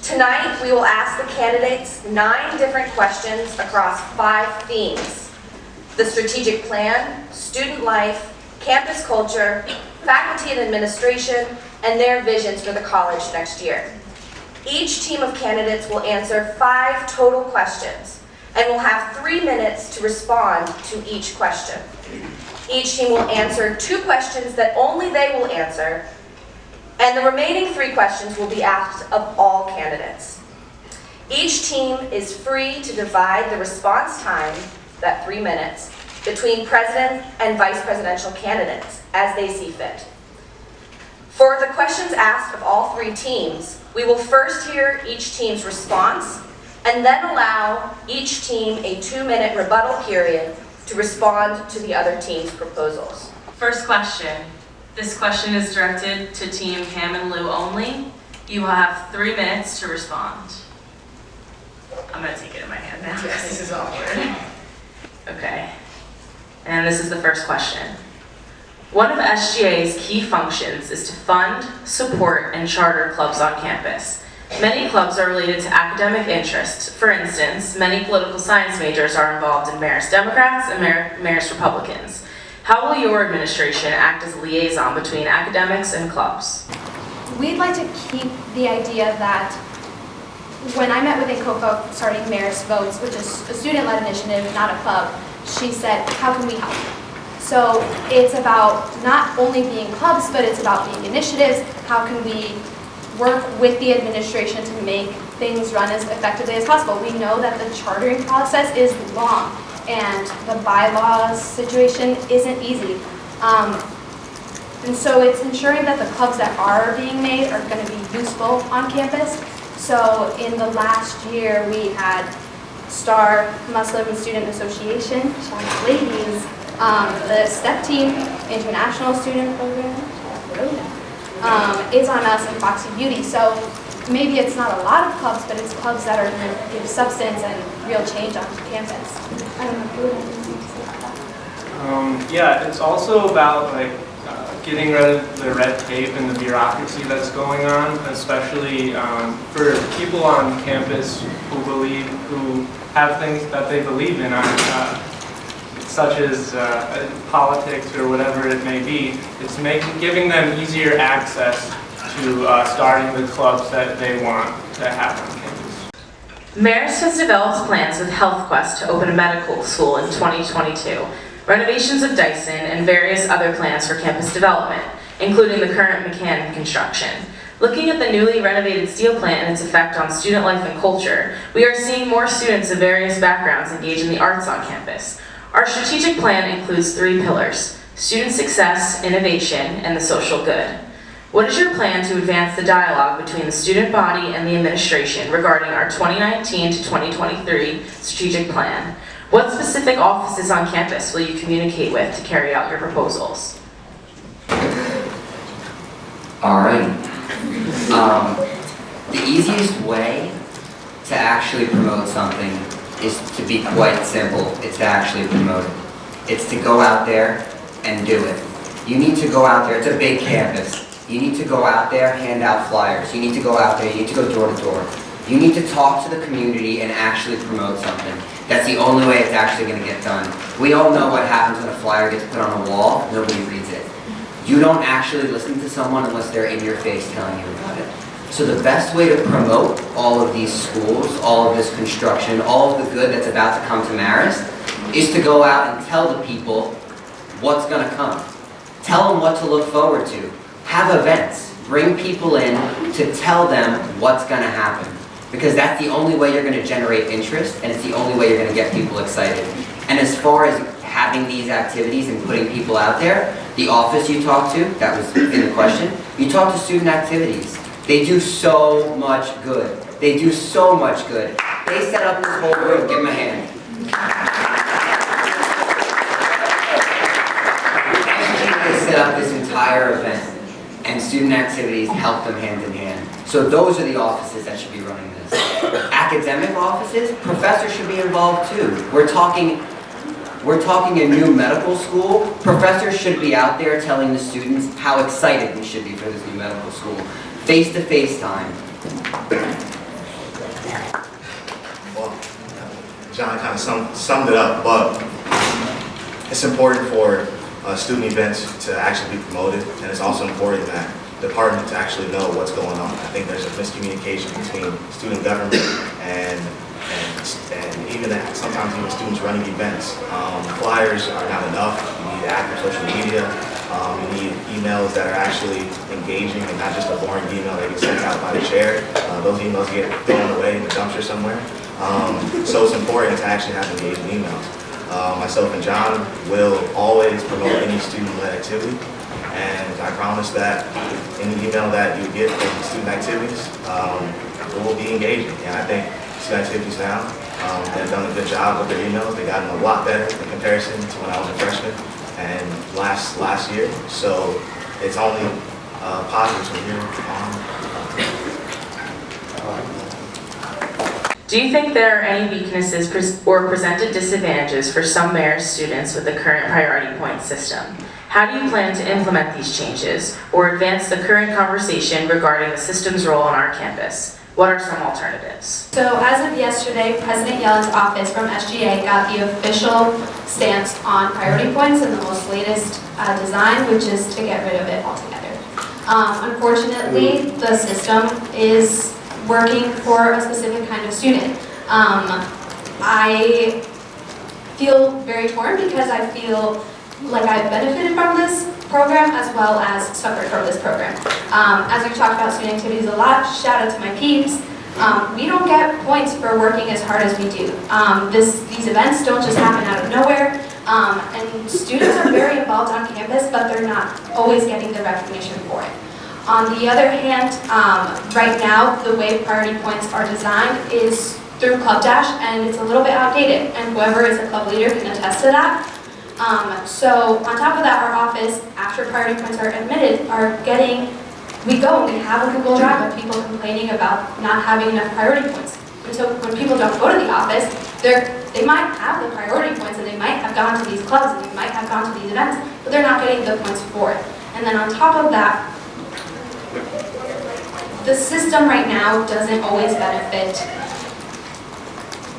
Tonight, we will ask the candidates 9 different questions across 5 themes: the strategic plan, student life, campus culture, faculty and administration, and their visions for the college next year. Each team of candidates will answer 5 total questions and will have 3 minutes to respond to each question. Each team will answer 2 questions that only they will answer, and the remaining 3 questions will be asked of all candidates. Each team is free to divide the response time, that 3 minutes, between president and vice presidential candidates as they see fit. For the questions asked of all 3 teams, we will first hear each team's response and then allow each team a 2-minute rebuttal period to respond to the other team's proposals. First question. This question is directed to Team Ham and Lou only. You will have 3 minutes to respond. I'm going to take it in my hand now. Yes. This is awkward. Okay. And this is the first question. One of SGA's key functions is to fund, support, and charter clubs on campus. Many clubs are related to academic interests. For instance, many political science majors are involved in Marist Democrats and Marist Republicans. How will your administration act as a liaison between academics and clubs? We'd like to keep the idea that when I met with Incoco starting Marist Votes, which is a student-led initiative, not a club, she said, how can we help? So it's about not only being clubs, but it's about being initiatives. How can we work with the administration to make things run as effectively as possible? We know that the chartering process is long, and the bylaws situation isn't easy. And so it's ensuring that the clubs that are being made are going to be useful on campus. So in the last year, we had STAR Muslim Student Association, ladies, the STEP team, International Student Program, is on us, and Foxy Beauty. So maybe it's not a lot of clubs, but it's clubs that are going to give substance and real change on campus. I don't know if you would have anything to say about that. Yeah, it's also about getting rid of the red tape and the bureaucracy that's going on, especially for people on campus who have things that they believe in, such as politics or whatever it may be. It's giving them easier access to starting the clubs that they want to have on campus. Marist has developed plans with HealthQuest to open a medical school in 2022, renovations of Dyson, and various other plans for campus development, including the current McCann construction. Looking at the newly renovated steel plant and its effect on student life and culture, we are seeing more students of various backgrounds engage in the arts on campus. Our strategic plan includes 3 pillars: student success, innovation, and the social good. What is your plan to advance the dialogue between the student body and the administration regarding our 2019 to 2023 strategic plan? What specific offices on campus will you communicate with to carry out your proposals? All right. The easiest way to actually promote something is to be quite simple. It's to actually promote it. It's to go out there and do it. You need to go out there. It's a big campus. You need to go out there, hand out flyers. You need to go out there. You need to go door to door. You need to talk to the community and actually promote something. That's the only way it's actually going to get done. We all know what happens when a flyer gets put on a wall. Nobody reads it. You don't actually listen to someone unless they're in your face telling you about it. So the best way to promote all of these schools, all of this construction, all of the good that's about to come to Marist is to go out and tell the people what's going to come. Tell them what to look forward to. Have events. Bring people in to tell them what's going to happen. Because that's the only way you're going to generate interest, and it's the only way you're going to get people excited. And as far as having these activities and putting people out there, the office you talk to, that was in the question, you talk to student activities. They do so much good. They do so much good. They set up this whole room. Give them a hand. They set up this entire event, and student activities help them hand in hand. So those are the offices that should be running this. Academic offices, professors should be involved too. We're talking a new medical school. Professors should be out there telling the students how excited we should be for this new medical school. Face-to-face time. John kind of summed it up, but it's important for student events to actually be promoted, and it's also important that the department to actually know what's going on. I think there's a miscommunication between student government and even that sometimes even students running events. Flyers are not enough. You need active social media. You need emails that are actually engaging and not just a boring email that gets sent out by the chair. Those emails get thrown away in the dumpster somewhere. So it's important to actually have engaging emails. Myself and John will always promote any student-led activity, and I promise that any email that you get from student activities will be engaging. And I think student activities now, they've done a good job with their emails. They got them a lot better in comparison to when I was a freshman and last year. So it's only positive from here on. Do you think there are any weaknesses or presented disadvantages for some Marist students with the current priority point system? How do you plan to implement these changes or advance the current conversation regarding the system's role on our campus? What are some alternatives? So as of yesterday, President Yellen's office from SGA got the official stance on priority points and the most latest design, which is to get rid of it altogether. Unfortunately, the system is working for a specific kind of student. I feel very torn because I feel like I've benefited from this program as well as suffered from this program. As we've talked about student activities a lot, shout out to my peeps. We don't get points for working as hard as we do. These events don't just happen out of nowhere, and students are very involved on campus, but they're not always getting the recognition for it. On the other hand, right now, the way priority points are designed is through Club Dash, and it's a little bit outdated, and whoever is a club leader can attest to that. So on top of that, our office, after priority points are admitted, we go and we have a Google Drive of people complaining about not having enough priority points. And so when people don't go to the office, they might have the priority points and they might have gone to these clubs and they might have gone to these events, but they're not getting the points for it. And then on top of that, the system right now doesn't always benefit.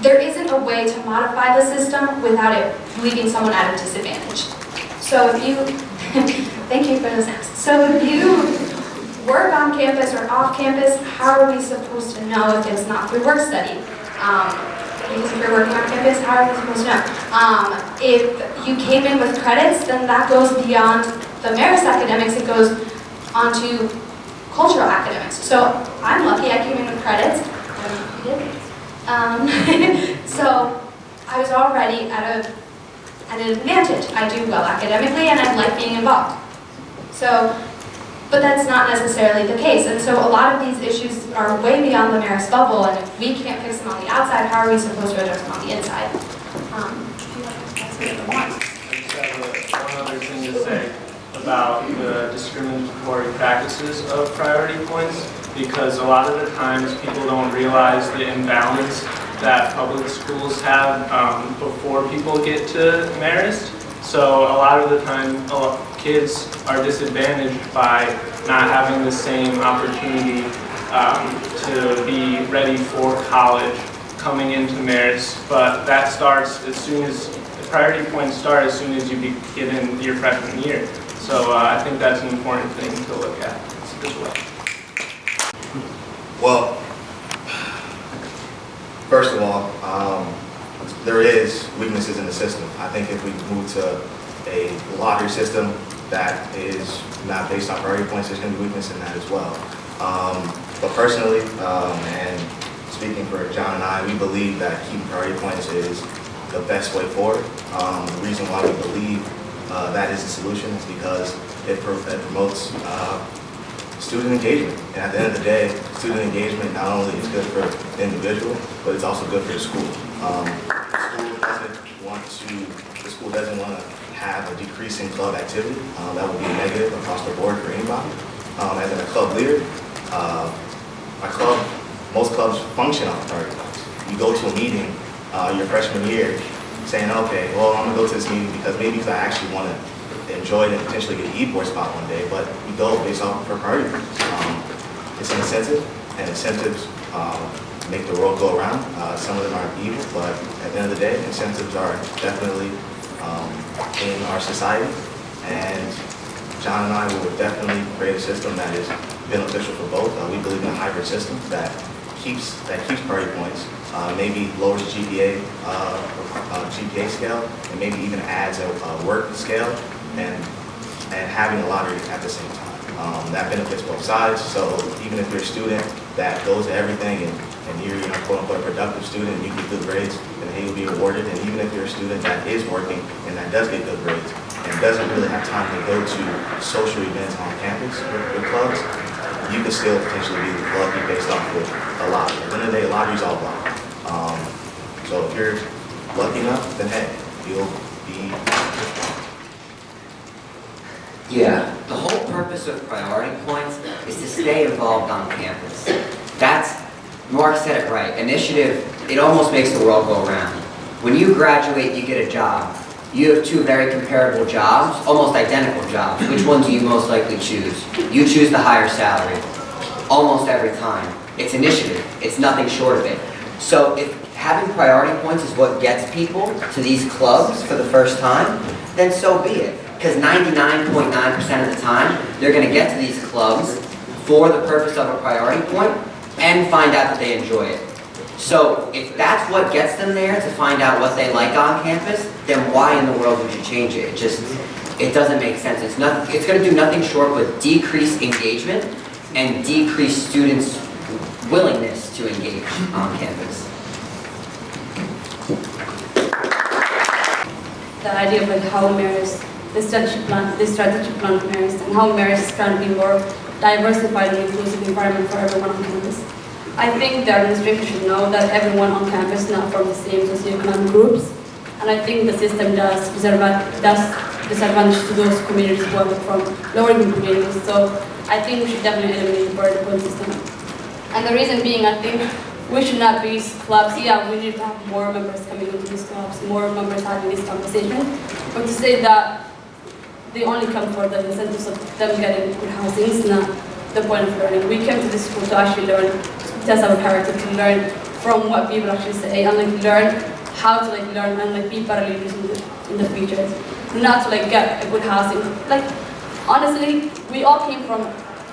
There isn't a way to modify the system without it leaving someone at a disadvantage. So if you, thank you for those hands. So if you work on campus or off campus, how are we supposed to know if it's not through work study? Because if you're working on campus, how are we supposed to know? If you came in with credits, then that goes beyond the Marist academics, it goes onto cultural academics. So I'm lucky I came in with credits. So I was already at an advantage. I do well academically and I like being involved. So, but that's not necessarily the case. And so a lot of these issues are way beyond the Marist bubble, and if we can't fix them on the outside, how are we supposed to address them on the inside? I just have one other thing to say about the discriminatory practices of priority points, because a lot of the times people don't realize the imbalance that public schools have before people get to Marist. So a lot of the time, kids are disadvantaged by not having the same opportunity to be ready for college coming into Marist, but that starts as soon as, the priority points start as soon as you begin your freshman year. So I think that's an important thing to look at as well. Well, first of all, there is weaknesses in the system. I think if we move to a lottery system that is not based on priority points, there's going to be weakness in that as well. But personally, and speaking for John and I, we believe that keeping priority points is the best way forward. The reason why we believe that is the solution is because it promotes student engagement. And at the end of the day, student engagement not only is good for the individual, but it's also good for the school. The school doesn't want to have a decrease in club activity. That would be negative across the board for anybody. As a club leader, most clubs function on priority points. You go to a meeting your freshman year saying, okay, well, I'm going to go to this meeting because I actually want to enjoy it and potentially get an e-board spot one day, but we go based off for priority points. It's an incentive, and incentives make the world go around. Some of them are evil, but at the end of the day, incentives are definitely in our society. And John and I will definitely create a system that is beneficial for both. We believe in a hybrid system that keeps priority points, maybe lowers the GPA scale, and maybe even adds a work scale, and having a lottery at the same time. That benefits both sides. So even if you're a student that goes to everything and you're quote unquote a productive student and you get good grades, then hey, you'll be awarded. And even if you're a student that is working and that does get good grades and doesn't really have time to go to social events on campus with clubs, you could still potentially be lucky based off of a lottery. At the end of the day, a lottery's all luck. So if you're lucky enough, then hey, you'll be. Yeah, the whole purpose of priority points is to stay involved on campus. Mark said it right. Initiative, it almost makes the world go around. When you graduate, you get a job. You have two very comparable jobs, almost identical jobs. Which one do you most likely choose? You choose the higher salary, almost every time. It's initiative. It's nothing short of it. So if having priority points is what gets people to these clubs for the first time, then so be it. Because 99.9% of the time, they're going to get to these clubs for the purpose of a priority point and find out that they enjoy it. So if that's what gets them there, to find out what they like on campus, then why in the world would you change it? It doesn't make sense. It's going to do nothing short but decrease engagement and decrease students' willingness to engage on campus. The idea of like how Marist, the strategy plan of Marist, and how Marist is trying to be more diversified and inclusive environment for everyone on campus. I think the administration should know that everyone on campus is not from the same socioeconomic groups, and I think the system does disadvantage to those communities who are from lower income communities. So I think we should definitely eliminate the priority point system. And the reason being, I think we should not be clubs. Yeah, we need to have more members coming into these clubs, more members having this conversation. But to say that they only come for the incentives of them getting good housing is not the point of learning. We came to this school to actually learn, to test our character, to learn from what people actually say, and like learn how to like learn and like be better leaders in the future. Not to like get a good housing. Like honestly, we all came from,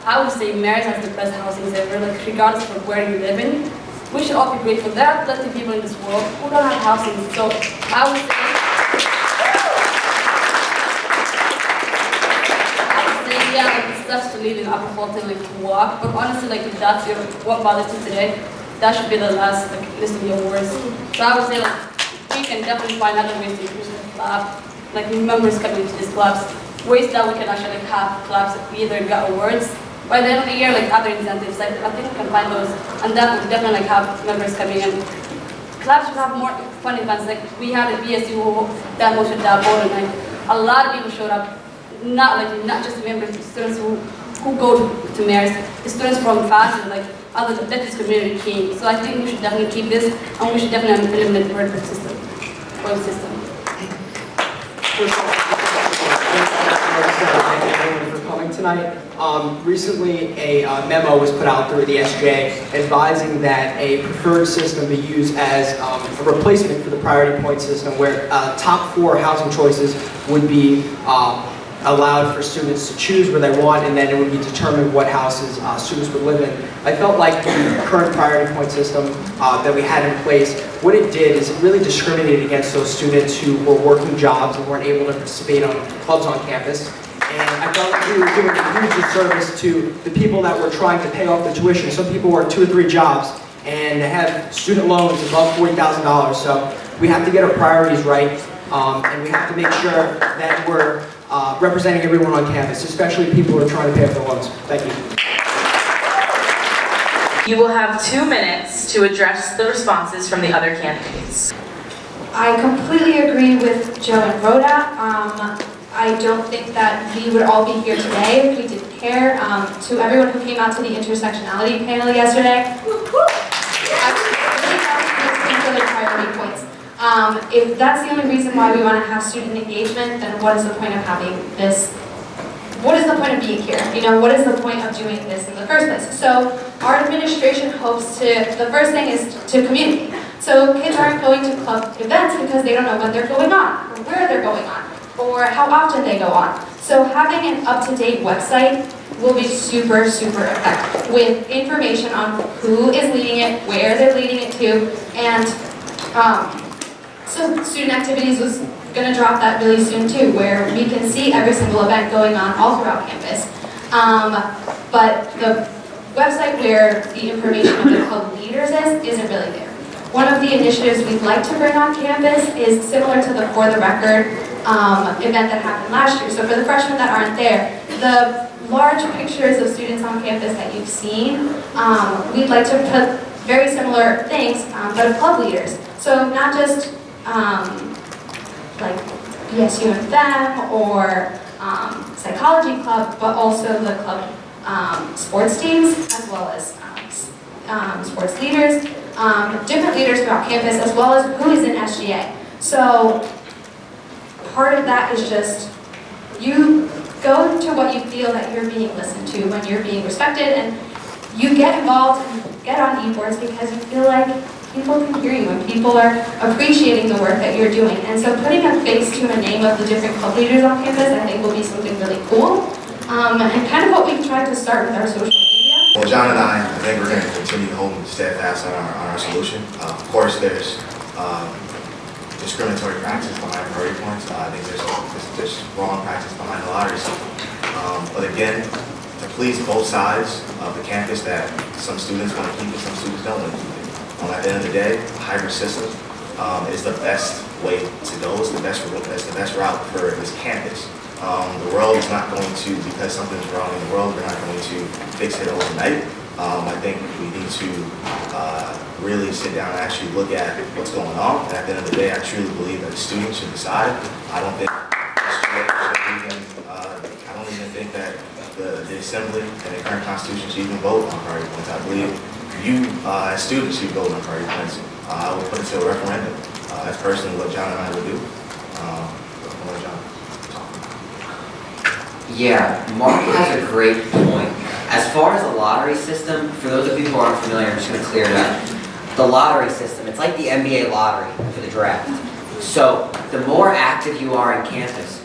I would say Marist has the best housing ever, like regardless of where you live in. We should all be grateful. There are plenty of people in this world who don't have housing. So I would say yeah, like it's tough to live in Upper Fulton, like to walk. But honestly, like if that's what bothers you today, that should be the last list of your words. So I would say like we can definitely find other ways to increase the club, like members coming into these clubs, ways that we can actually like have clubs that we either get awards. By the end of the year, like other incentives, like I think we can find those, and that would definitely like have members coming in. Clubs should have more fun events. Like we had a BSU demo with that board, and like a lot of people showed up. Not just members, students who go to Marist, the students from FAST and like other this community came. So I think we should definitely keep this, and we should definitely eliminate the point system. For coming tonight. Recently, a memo was put out through the SGA advising that a preferred system be used as a replacement for the priority point system, where top 4 housing choices would be allowed for students to choose where they want, and then it would be determined what houses students would live in. I felt like the current priority point system that we had in place, what it did is it really discriminated against those students who were working jobs and weren't able to participate on clubs on campus. And I felt like we were doing a huge disservice to the people that were trying to pay off the tuition. Some people work 2 or 3 jobs and they have student loans above $40,000. So we have to get our priorities right, and we have to make sure that we're representing everyone on campus, especially people who are trying to pay off their loans. Thank you. You will have 2 minutes to address the responses from the other candidates. I completely agree with Joe and Rhoda. I don't think that we would all be here today if we didn't care. To everyone who came out to the intersectionality panel yesterday, I really have the priority points. If that's the only reason why we want to have student engagement, then what is the point of having this? what is the point of being here? You know, what is the point of doing this in the first place? So our administration hopes the first thing is to communicate. So kids aren't going to club events because they don't know when they're going on, or where they're going on, or how often they go on. So having an up-to-date website will be super, super effective with information on who is leading it, where they're leading it to, and so student activities was going to drop that really soon too, where we can see every single event going on all throughout campus. But the website where the information of the club leaders isn't really there. One of the initiatives we'd like to bring on campus is similar to the For the Record event that happened last year. So for the freshmen that aren't there, the large pictures of students on campus that you've seen, we'd like to put very similar things, but of club leaders. So not just like PSU and FEM or psychology club, but also the club sports teams, as well as sports leaders, different leaders throughout campus, as well as who is in SGA. So part of that is just you go to what you feel that you're being listened to when you're being respected, and you get involved and get on e-boards because you feel like people can hear you and people are appreciating the work that you're doing. And so putting a face to a name of the different club leaders on campus, I think, will be something really cool. And kind of what we've tried to start with our social media. Well, John and I think we're going to continue to hold steadfast on our solution. Of course, there's discriminatory practice behind priority points. I think there's wrong practice behind the lottery system. But again, to please both sides of the campus, that some students want to keep it, some students don't want to keep it. At the end of the day, a hybrid system is the best way to go. It's the best route for this campus. The world is not going to, because something's wrong in the world, we're not going to fix it overnight. I think we need to really sit down and actually look at what's going on. And at the end of the day, I truly believe that the students should decide. I don't think I don't even think that the Assembly and the current Constitution should even vote on priority points. I believe you, as students, should vote on priority points. I would put it to a referendum. That's personally what John and I would do. I'll let John talk. Yeah, Mark has a great point. As far as the lottery system, for those of you who aren't familiar, I'm just going to clear it up. The lottery system, it's like the NBA lottery for the draft. So the more active you are in campus,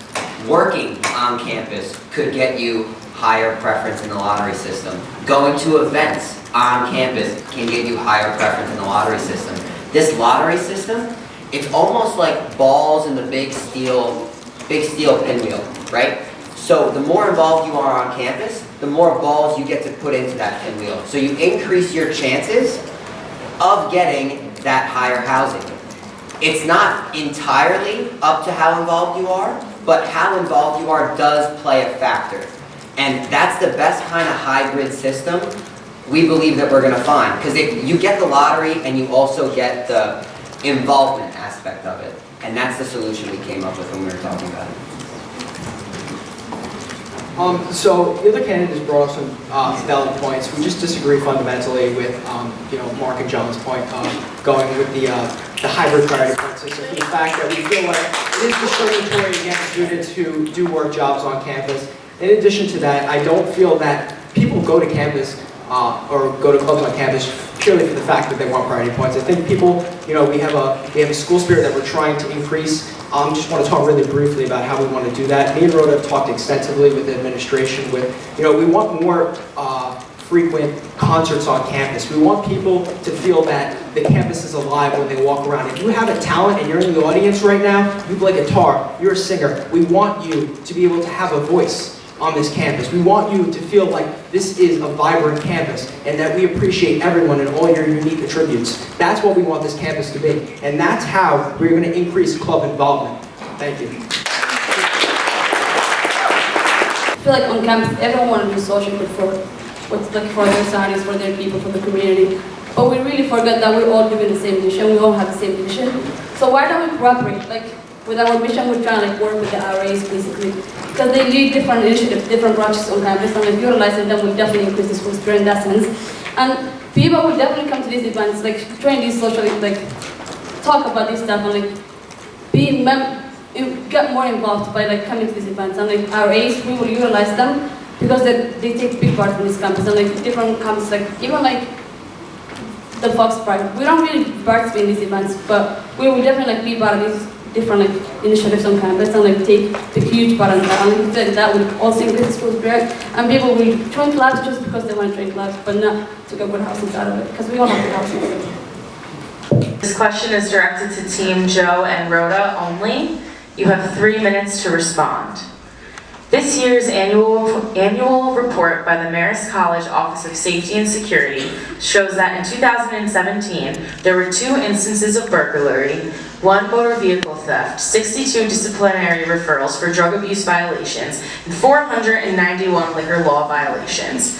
working on campus could get you higher preference in the lottery system. Going to events on campus can get you higher preference in the lottery system. This lottery system, it's almost like balls in the big steel pinwheel, right? So the more involved you are on campus, the more balls you get to put into that pinwheel. So you increase your chances of getting that higher housing. It's not entirely up to how involved you are, but how involved you are does play a factor. And that's the best kind of hybrid system we believe that we're going to find. Because you get the lottery and you also get the involvement aspect of it. And that's the solution we came up with when we were talking about it. So the other candidates brought up some valid points. We just disagree fundamentally with Mark and John's point of going with the hybrid priority point system, for the fact that we feel like it is discriminatory against students who do work jobs on campus. In addition to that, I don't feel that people go to campus or go to clubs on campus purely for the fact that they want priority points. I think people, we have a school spirit that we're trying to increase. Just want to talk really briefly about how we want to do that. Me and Rhoda have talked extensively with the administration we want more frequent concerts on campus. We want people to feel that the campus is alive when they walk around. If you have a talent and you're in the audience right now, you play guitar, you're a singer, we want you to be able to have a voice on this campus. We want you to feel like this is a vibrant campus and that we appreciate everyone and all your unique attributes. That's what we want this campus to be. And that's how we're going to increase club involvement. Thank you. I feel like on campus, everyone wants to be social good for their societies, for their people, for the community. But we really forget that we all live in the same vision, we all have the same vision. So why don't we cooperate? With our mission, we're trying to work with the RAs basically. Because they lead different initiatives, different projects on campus, and if utilizing them will definitely increase the school spirit in that sense. And people will definitely come to these events, train these socially, talk about this stuff, and get more involved by like coming to these events. And like our age, we will utilize them because they take big part in this campus. And like different campuses, like even like the Fox Pride, we don't really participate in these events, but we will definitely like be part of these different like initiatives on campus and like take the huge part of that. And I feel like that will also increase the school spirit, and people will join clubs just because they want to join clubs, but not to get good houses out of it, because we all have good houses. This question is directed to Team Joe and Rhoda only. You have 3 minutes to respond. This year's annual report by the Marist College Office of Safety and Security shows that in 2017, there were 2 instances of burglary, 1 motor vehicle theft, 62 disciplinary referrals for drug abuse violations, and 491 liquor law violations.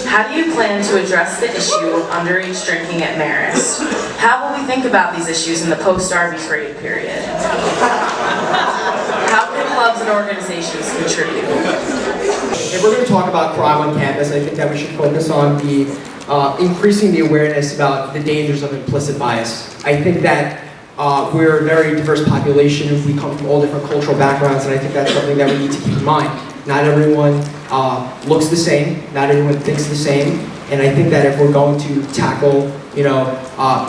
How do you plan to address the issue of underage drinking at Marist? How will we think about these issues in the post-Arby's raid period? How can clubs and organizations contribute? If we're going to talk about crime on campus, I think that we should focus on the increasing the awareness about the dangers of implicit bias. I think that we're a very diverse population. We come from all different cultural backgrounds, and I think that's something that we need to keep in mind. Not everyone looks the same, not everyone thinks the same, and I think that if we're going to tackle,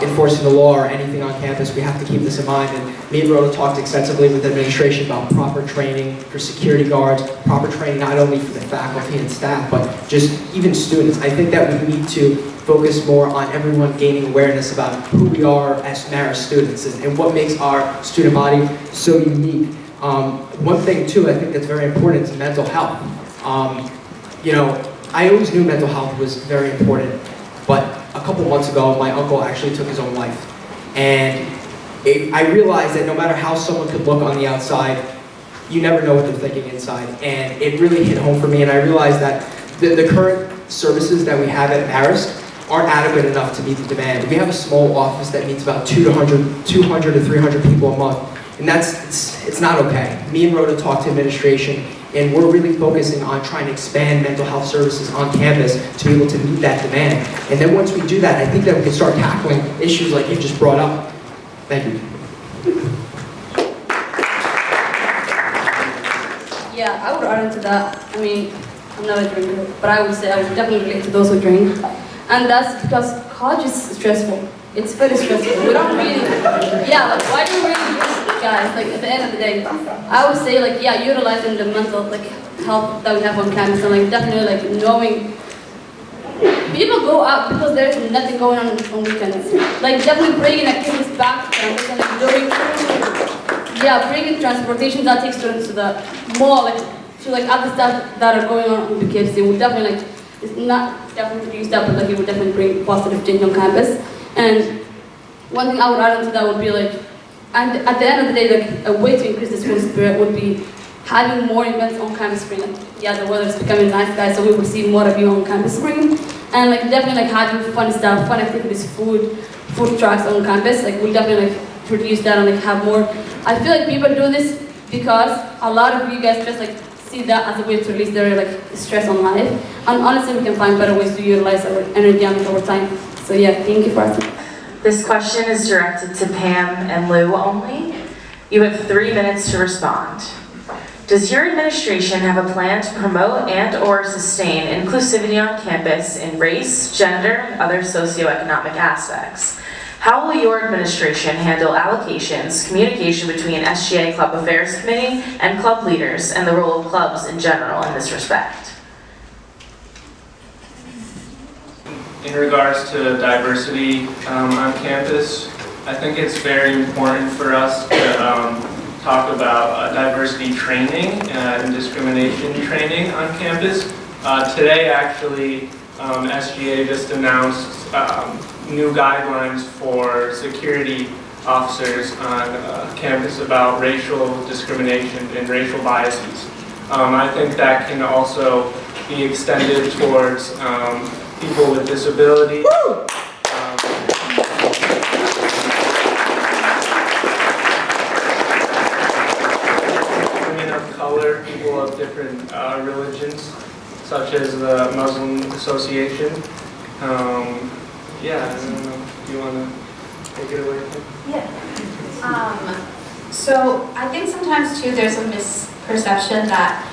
enforcing the law or anything on campus, we have to keep this in mind. And me and Rhoda talked extensively with the administration about proper training for security guards, proper training not only for the faculty and staff, but just even students. I think that we need to focus more on everyone gaining awareness about who we are as Marist students and what makes our student body so unique. One thing too, I think that's very important is mental health. I always knew mental health was very important, but a couple months ago, my uncle actually took his own life. And I realized that no matter how someone could look on the outside, you never know what they're thinking inside. And it really hit home for me, and I realized that the current services that we have at Marist aren't adequate enough to meet the demand. We have a small office that meets about 200 to 300 people a month, and it's not okay. Me and Rhoda talked to administration, and we're really focusing on trying to expand mental health services on campus to be able to meet that demand. And then once we do that, I think that we can start tackling issues like you just brought up. Thank you. Yeah, I would add into that. I mean, I'm not a drinker, but I would say I would definitely relate to those who drink. And that's because college is stressful. It's very stressful. We don't really, like, why do we really use guys? Like, at the end of the day, I would say, like, yeah, utilizing the mental, like, health that we have on campus, and, like, definitely, like, knowing people go out because there's nothing going on weekends. Like, definitely bringing activities back to campus and, like, bringing transportation that takes students to the mall, like, to, like, other stuff that are going on the kids. It would definitely, like, it's not definitely use that, but, like, it would definitely bring positive change on campus. And one thing I would add into that would be, like, and at the end of the day, like, a way to increase the school spirit would be having more events on campus screen. Like, yeah, the weather's becoming nice, guys, so we will see more of you on campus screen. And, like, definitely, like, having fun stuff, fun activities, food trucks on campus. Like, we definitely, like, produce that and, like, have more. I feel like people do this because a lot of you guys just, like, see that as a way to release their, like, stress on life. And honestly, we can find better ways to utilize our energy and our time. So yeah, thank you for asking. This question is directed to Pam and Lou only. You have 3 minutes to respond. Does your administration have a plan to promote and/or sustain inclusivity on campus in race, gender, and other socioeconomic aspects? How will your administration handle allocations, communication between SGA Club Affairs Committee and club leaders, and the role of clubs in general in this respect? In regards to diversity on campus, I think it's very important for us to talk about diversity training and discrimination training on campus. Today, actually, SGA just announced new guidelines for security officers on campus about racial discrimination and racial biases. I think that can also be extended towards people with disabilities. Women of color, people of different religions, such as the Muslim Association. I don't know. Do you want to take it away? Yeah. So I think sometimes too there's a misperception that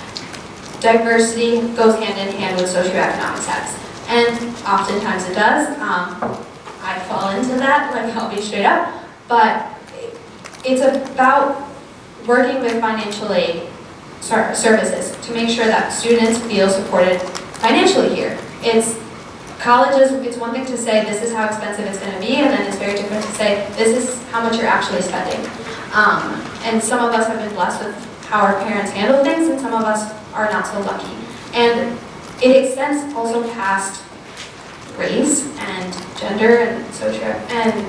diversity goes hand in hand with socioeconomic status. And oftentimes it does. I fall into that, like I'll be straight up. But it's about working with financial aid services to make sure that students feel supported financially here. It's one thing to say this is how expensive it's going to be, and then it's very different to say this is how much you're actually spending. And some of us have been blessed with how our parents handle things, and some of us are not so lucky. And it extends also past race and gender and social and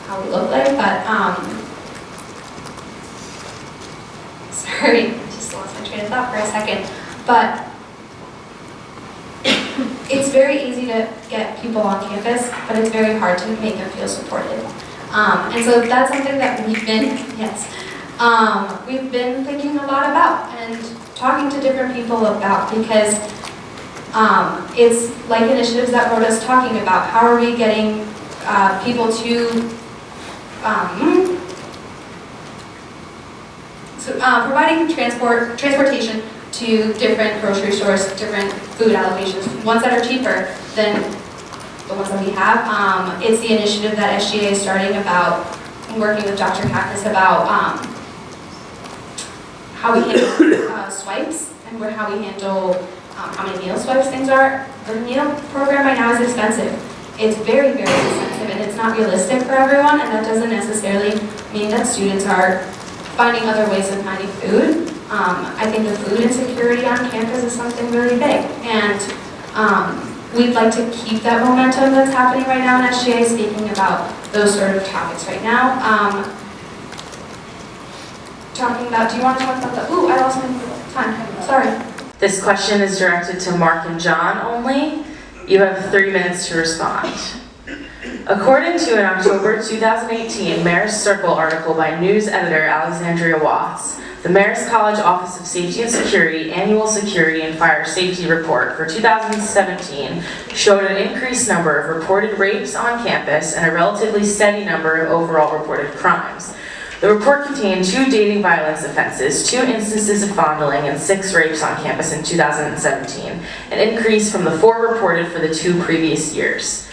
how we look like, but sorry, I just lost my train of thought for a second. But it's very easy to get people on campus, but it's very hard to make them feel supported. And so that's something that we've been thinking a lot about and talking to different people about, because it's like initiatives that Rhoda's talking about. How are we getting people to providing transportation to different grocery stores, different food allocations, ones that are cheaper than the ones that we have. It's the initiative that SGA is starting about working with Dr. Cactus about how we handle swipes and how we handle how many meal swipes things are. The meal program right now is expensive. It's very, very expensive, and it's not realistic for everyone, and that doesn't necessarily mean that students are finding other ways of finding food. I think the food insecurity on campus is something really big, and we'd like to keep that momentum that's happening right now in SGA, speaking about those sort of topics right now. Do you want to talk about the, I lost my time, sorry. This question is directed to Mark and John only. You have 3 minutes to respond. According to an October 2018 Marist Circle article by news editor Alexandria Watts, the Marist College Office of Safety and Security Annual Security and Fire Safety Report for 2017 showed an increased number of reported rapes on campus and a relatively steady number of overall reported crimes. The report contained 2 dating violence offenses, 2 instances of fondling, and 6 rapes on campus in 2017, an increase from the 4 reported for the 2 previous years.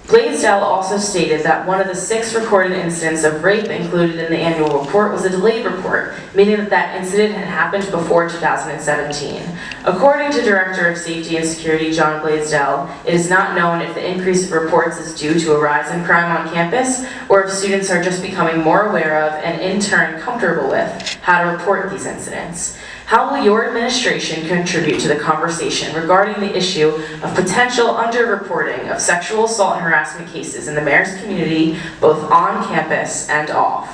Blaisdell also stated that one of the 6 recorded incidents of rape included in the annual report was a delayed report, meaning that that incident had happened before 2017. According to Director of Safety and Security John Blaisdell, it is not known if the increase of reports is due to a rise in crime on campus, or if students are just becoming more aware of and in turn comfortable with how to report these incidents. How will your administration contribute to the conversation regarding the issue of potential underreporting of sexual assault and harassment cases in the Marist community, both on campus and off?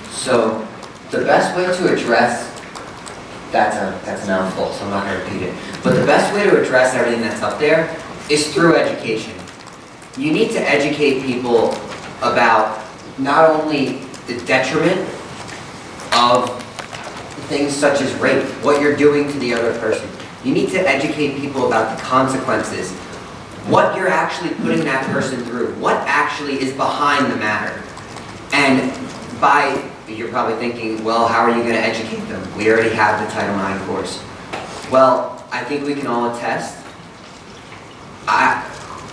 So, the best way to address, that's a mouthful, so I'm not going to repeat it, but the best way to address everything that's up there is through education. You need to educate people about not only the detriment of things such as rape, what you're doing to the other person. You need to educate people about the consequences, what you're actually putting that person through, what actually is behind the matter. And you're probably thinking, well, how are you going to educate them? We already have the Title IX course. Well, I think we can all attest.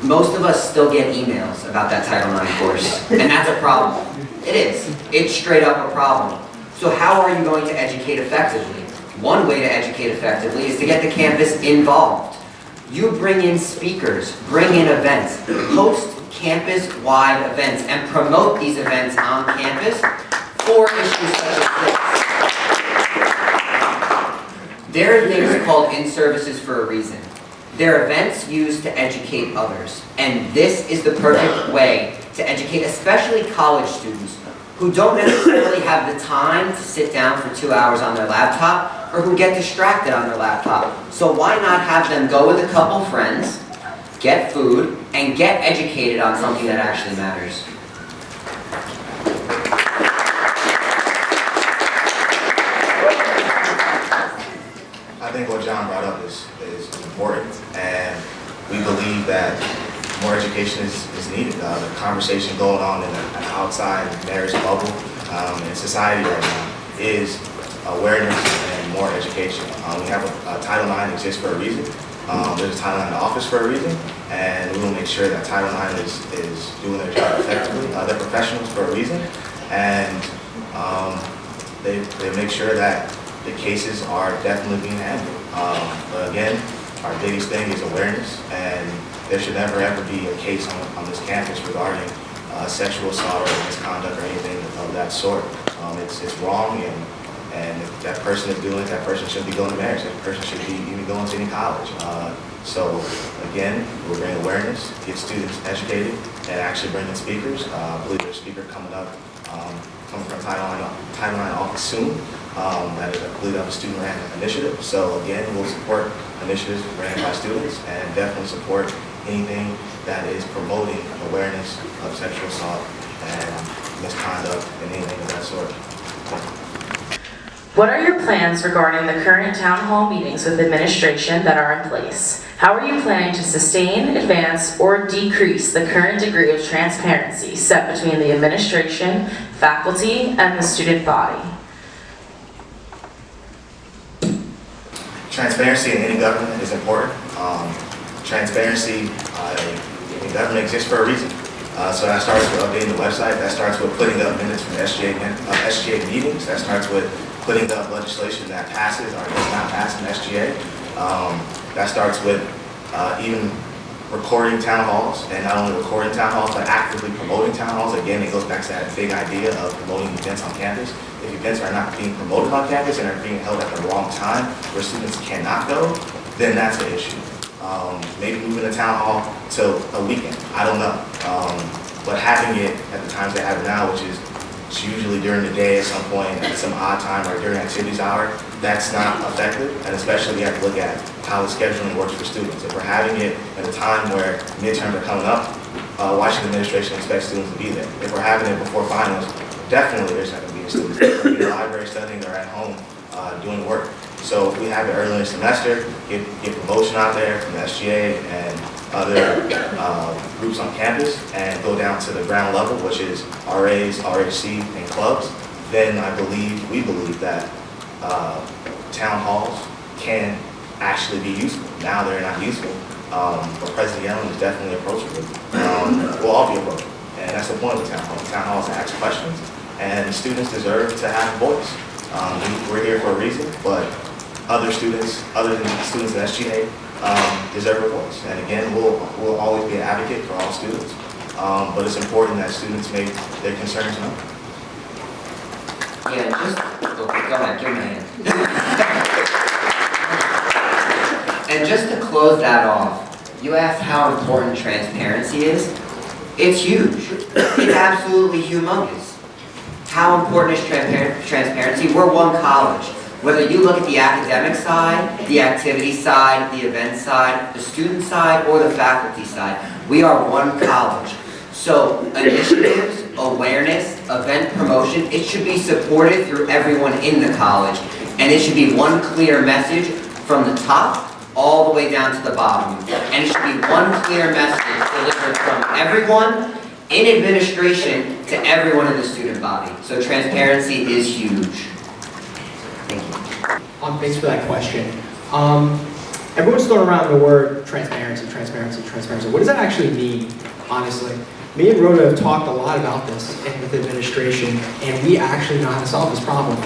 Most of us still get emails about that Title IX course, and that's a problem. It is. It's straight up a problem. So how are you going to educate effectively? One way to educate effectively is to get the campus involved. You bring in speakers, bring in events, host campus-wide events, and promote these events on campus for issues such as this. There are things called in-services for a reason. They're events used to educate others, and this is the perfect way to educate, especially college students, who don't necessarily have the time to sit down for 2 hours on their laptop, or who get distracted on their laptop. So why not have them go with a couple friends, get food, and get educated on something that actually matters. I think what John brought up is important, and we believe that more education is needed. The conversation going on in an outside Marist bubble in society right now is awareness and more education. We have a Title IX exists for a reason. There's a Title IX office for a reason, and we will make sure that Title IX is doing their job effectively. They're professionals for a reason, and they make sure that the cases are definitely being handled. But again, our biggest thing is awareness, and there should never ever be a case on this campus regarding sexual assault or misconduct or anything of that sort. It's wrong, and if that person is doing it, that person shouldn't be going to marriage. That person should be even going to any college. So again, we'll bring awareness, get students educated, and actually bring in speakers. I believe there's a speaker coming up, coming from Title IX office soon. That is, I believe, a student-ran initiative. So again, we'll support initiatives ran by students and definitely support anything that is promoting awareness of sexual assault and misconduct and anything of that sort. What are your plans regarding the current town hall meetings with administration that are in place? How are you planning to sustain, advance, or decrease the current degree of transparency set between the administration, faculty, and the student body? Transparency in any government is important. Transparency in government exists for a reason. So that starts with updating the website. That starts with putting up minutes from SGA meetings. That starts with putting up legislation that passes or does not pass in SGA. That starts with even recording town halls, and not only recording town halls, but actively promoting town halls. Again, it goes back to that big idea of promoting events on campus. If events are not being promoted on campus and are being held at the wrong time where students cannot go, then that's the issue. Maybe moving the town hall to a weekend, I don't know. But having it at the times they have it now, which is usually during the day at some point, at some odd time or during activities hour, that's not effective. And especially we have to look at how the scheduling works for students. If we're having it at a time where midterms are coming up, why should the administration expect students to be there? If we're having it before finals, definitely there's not going to be students. They're going to be in the library studying or at home doing work. So if we have it early in the semester, get promotion out there from the SGA and other groups on campus and go down to the ground level, which is RAs, RHC, and clubs, then we believe that town halls can actually be useful. Now they're not useful, but President Yellen is definitely approachable. We'll all be approachable, and that's the point of the town hall. The town halls ask questions, and students deserve to have a voice. We're here for a reason, but other students, other than students at SGA, deserve a voice. And again, we'll always be an advocate for all students, but it's important that students make their concerns known. Yeah, go ahead, give me a hand. And just to close that off, you asked how important transparency is. It's huge. It's absolutely humongous. How important is transparency? We're one college. Whether you look at the academic side, the activity side, the event side, the student side, or the faculty side, we are one college. So initiatives, awareness, event promotion, it should be supported through everyone in the college. And it should be one clear message from the top all the way down to the bottom. And it should be one clear message delivered from everyone in administration to everyone in the student body. So transparency is huge. Thank you. Thanks for that question. Everyone's throwing around the word transparency. What does that actually mean, honestly? Me and Rhoda have talked a lot about this with administration, and we actually know how to solve this problem.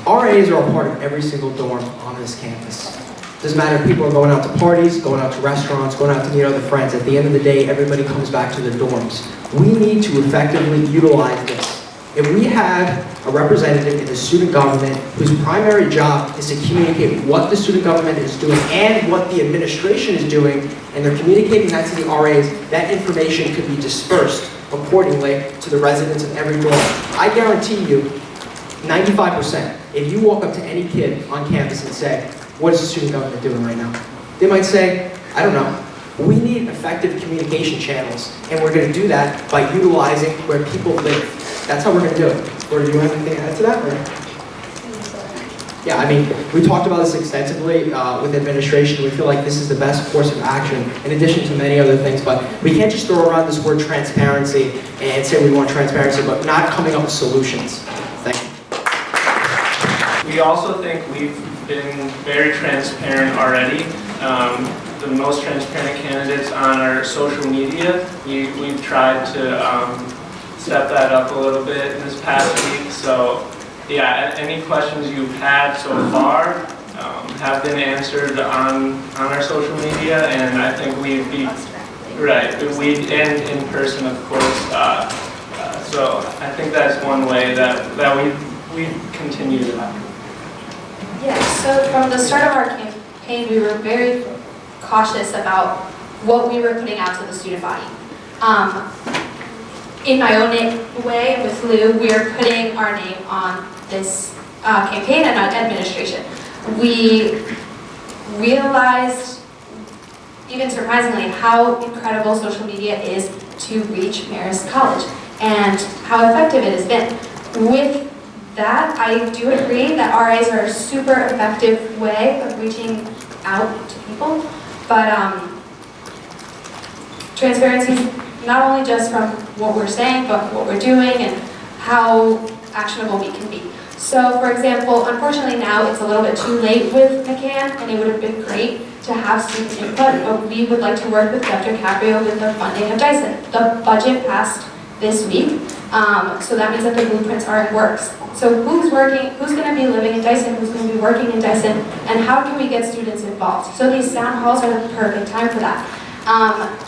RAs are a part of every single dorm on this campus. Doesn't matter if people are going out to parties, going out to restaurants, going out to meet other friends. At the end of the day, everybody comes back to the dorms. We need to effectively utilize this. If we have a representative in the student government whose primary job is to communicate what the student government is doing and what the administration is doing, and they're communicating that to the RAs, that information could be dispersed accordingly to the residents of every dorm. I guarantee you, 95%, if you walk up to any kid on campus and say, what is the student government doing right now? They might say, I don't know. We need effective communication channels, and we're going to do that by utilizing where people live. That's how we're going to do it. Or do you have anything to add to that? Or? Yeah, I mean, we talked about this extensively with administration. We feel like this is the best course of action, in addition to many other things. But we can't just throw around this word transparency and say we want transparency, but not coming up with solutions. Thank you. We also think we've been very transparent already. The most transparent candidates on our social media. We've tried to step that up a little bit this past week. So yeah, any questions you've had so far have been answered on our social media, and I think we'd be right. We and in person, of course. So I think that's one way that we continue to. Yeah, so from the start of our campaign, we were very cautious about what we were putting out to the student body. In my own way, with Lou, we are putting our name on this campaign and on administration. We realized, even surprisingly, how incredible social media is to reach Marist College and how effective it has been. With that, I do agree that RAs are a super effective way of reaching out to people, but transparency is not only just from what we're saying, but what we're doing and how actionable we can be. So, for example, unfortunately now it's a little bit too late with McCann, and it would have been great to have student input, but we would like to work with Dr. Caprio with the funding of Dyson. The budget passed this week, so that means that the blueprints are in works. So who's going to be living in Dyson, who's going to be working in Dyson, and how can we get students involved? So these sound halls are the perfect time for that.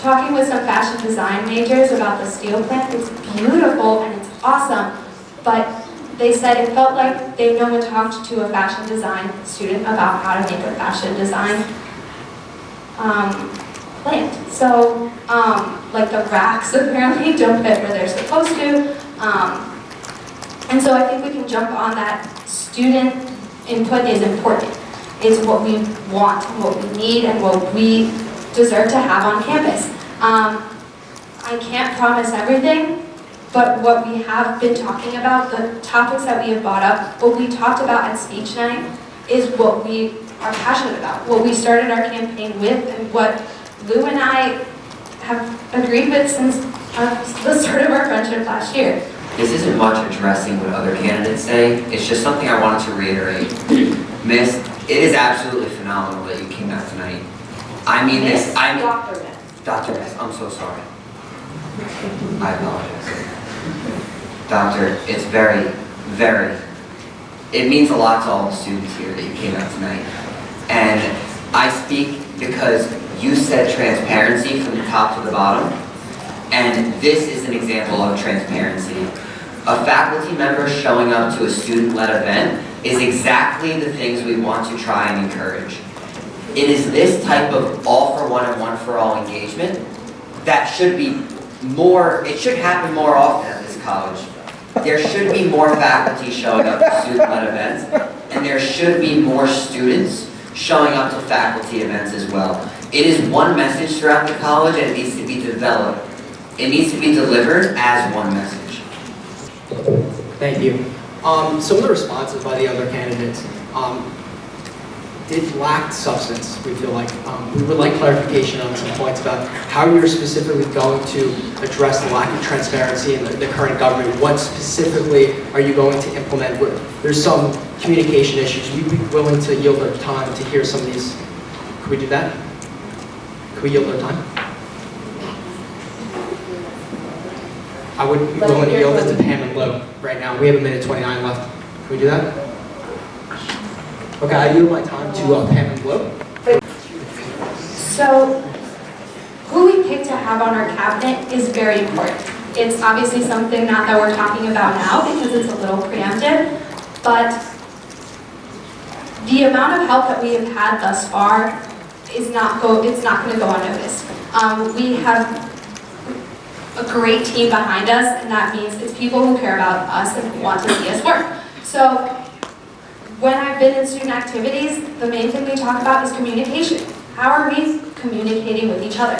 Talking with some fashion design majors about the steel plant, it's beautiful and it's awesome, but they said it felt like no one talked to a fashion design student about how to make a fashion design plant. So, like the racks apparently don't fit where they're supposed to. And so I think we can jump on that. Student input is important. It's what we want, and what we need, and what we deserve to have on campus. I can't promise everything, but what we have been talking about, the topics that we have brought up, what we talked about at speech night, is what we are passionate about, what we started our campaign with, and what Lou and I have agreed with since the start of our friendship last year. This isn't much addressing what other candidates say, it's just something I wanted to reiterate. Miss, it is absolutely phenomenal that you came out tonight. I mean this, Dr. Miss. Dr. Miss, I'm so sorry. I apologize. Doctor, it's it means a lot to all the students here that you came out tonight. And I speak because you said transparency from the top to the bottom, and this is an example of transparency. A faculty member showing up to a student-led event is exactly the things we want to try and encourage. It is this type of all-for-one and one-for-all engagement that should be more, it should happen more often at this college. There should be more faculty showing up to student-led events, and there should be more students showing up to faculty events as well. It is one message throughout the college, and it needs to be developed. It needs to be delivered as one message. Thank you. Some of the responses by the other candidates did lack substance, we feel like. We would like clarification on some points about how you're specifically going to address the lack of transparency in the current government. What specifically are you going to implement? There's some communication issues. We'd be willing to yield our time to hear some of these. Could we do that? Could we yield our time? I would be willing to yield it to Pam and Lou right now. We have 1:29 left. Can we do that? Okay, I yield my time to Pam and Lou. So, who we pick to have on our cabinet is very important. It's obviously something not that we're talking about now because it's a little preemptive, but the amount of help that we have had thus far is it's not going to go unnoticed. We have a great team behind us, and that means it's people who care about us and want to see us work. So, when I've been in student activities, the main thing we talk about is communication. How are we communicating with each other?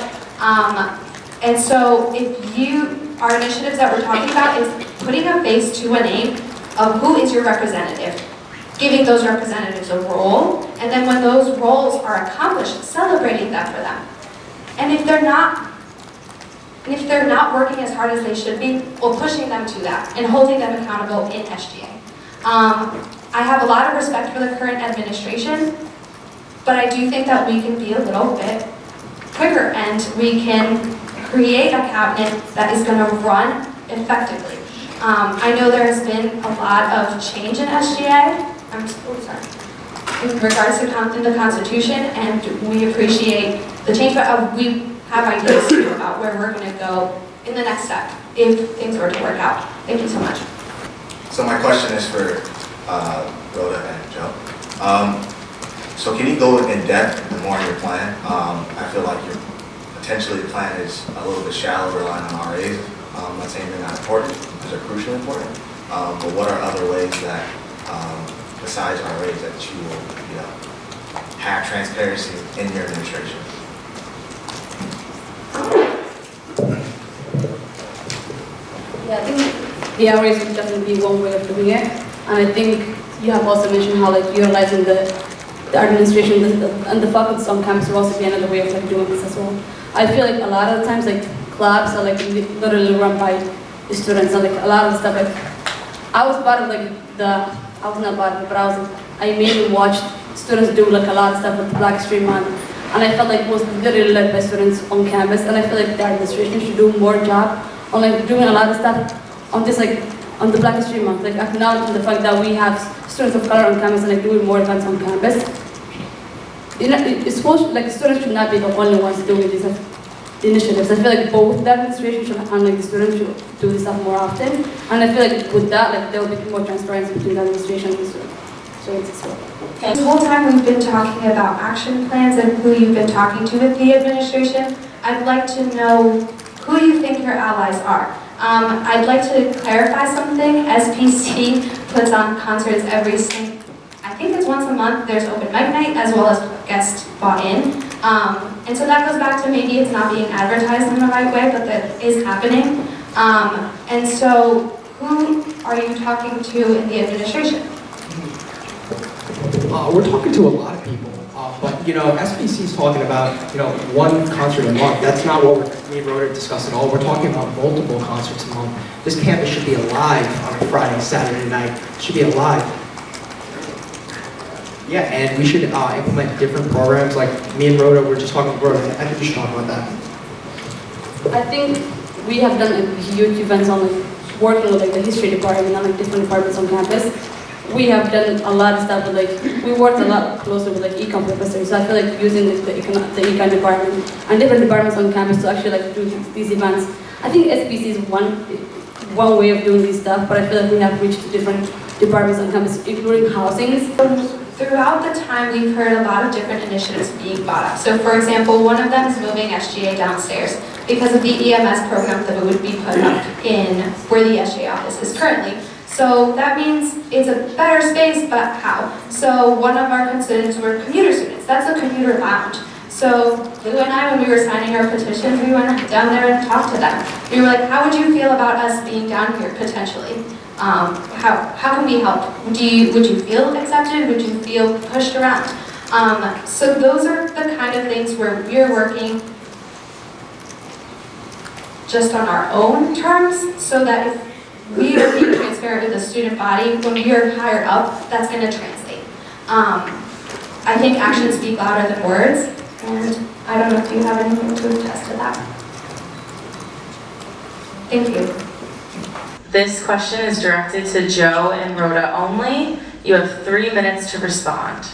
And so our initiatives that we're talking about is putting a face to a name of who is your representative. giving those representatives a role, and then when those roles are accomplished, celebrating that for them. And if they're not working as hard as they should be, well, pushing them to that and holding them accountable in SGA. I have a lot of respect for the current administration, but I do think that we can be a little bit quicker and we can create a cabinet that is going to run effectively. I know there has been a lot of change in SGA. In regards to the Constitution, and we appreciate the change, but we have ideas too about where we're going to go in the next step if things were to work out. Thank you so much. So my question is for Rhoda and Joe. So can you go in depth more on your plan? I feel like potentially the plan is a little bit shallow, relying on RAs. I'm not saying they're not important, because they're crucially important. But what are other ways that, besides RAs, that you will, have transparency in your administration? Yeah, I think the RAs would definitely be one way of doing it. And I think you have also mentioned how utilizing the administration and the faculty on campus will also be another way of doing this as well. I feel like a lot of the times clubs are literally run by the students, and a lot of the stuff I was part of I was not part of it, but I mainly watched students do a lot of stuff with Black History Month, and I felt like it was literally led by students on campus, and I feel like the administration should do more job on doing a lot of stuff on this on the Black History Month, acknowledging the fact that we have students of color on campus and doing more events on campus. It's supposed students should not be the only ones doing these initiatives. I feel like both the administration should and the students should do this stuff more often, and I feel like with that there will be more transparency between the administration and the students as well. This whole time we've been talking about action plans and who you've been talking to with the administration. I'd like to know who you think your allies are. I'd like to clarify something. SPC puts on concerts I think it's once a month. There's open mic night as well as guest bought in. And so that goes back to maybe it's not being advertised in the right way, but that is happening. And so who are you talking to in the administration? We're talking to a lot of people, but SBC is talking about one concert a month. That's not what me and Rhoda discussed at all. We're talking about multiple concerts a month. This campus should be alive on a Friday, Saturday night. It should be alive. Yeah, and we should implement different programs. Like me and Rhoda were just talking about Rhoda. I think we should talk about that. I think we have done huge events on working with the history department and different departments on campus. We have done a lot of stuff with we worked a lot closer with econ professors. So I feel like using the econ department and different departments on campus to actually do these events. I think SPC is one way of doing this stuff, but I feel like we have reached different departments on campus, including housings. Throughout the time, we've heard a lot of different initiatives being brought up. So for example, one of them is moving SGA downstairs because of the EMS program that would be put up in where the SGA office is currently. So that means it's a better space, but how? So one of our constituents were commuter students. That's a commuter lounge. So Lou and I, when we were signing our petitions, we went down there and talked to them. We were like, how would you feel about us being down here potentially? How can we help? Would you feel accepted? Would you feel pushed around? So those are the kind of things where we're working just on our own terms, so that if we are being transparent with the student body, when we are higher up, that's going to translate. I think actions speak louder than words, and I don't know if you have anything to attest to that. Thank you. This question is directed to Joe and Rhoda only. You have 3 minutes to respond.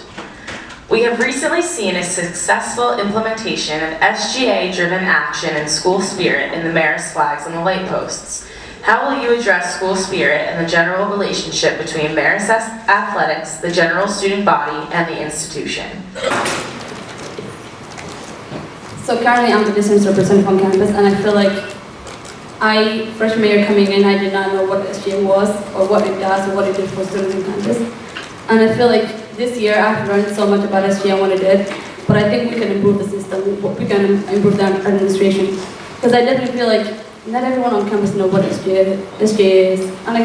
We have recently seen a successful implementation of SGA-driven action and school spirit in the Marist flags on the light posts. How will you address school spirit and the general relationship between Marist athletics, the general student body, and the institution? So currently I'm the distance representative on campus, and I feel like freshman year coming in, I did not know what SGA was, or what it does, or what it did for students on campus. And I feel like this year I've learned so much about SGA and what it did, but I think we can improve the system, we can improve the administration. Because I definitely feel like not everyone on campus knows what SGA is. And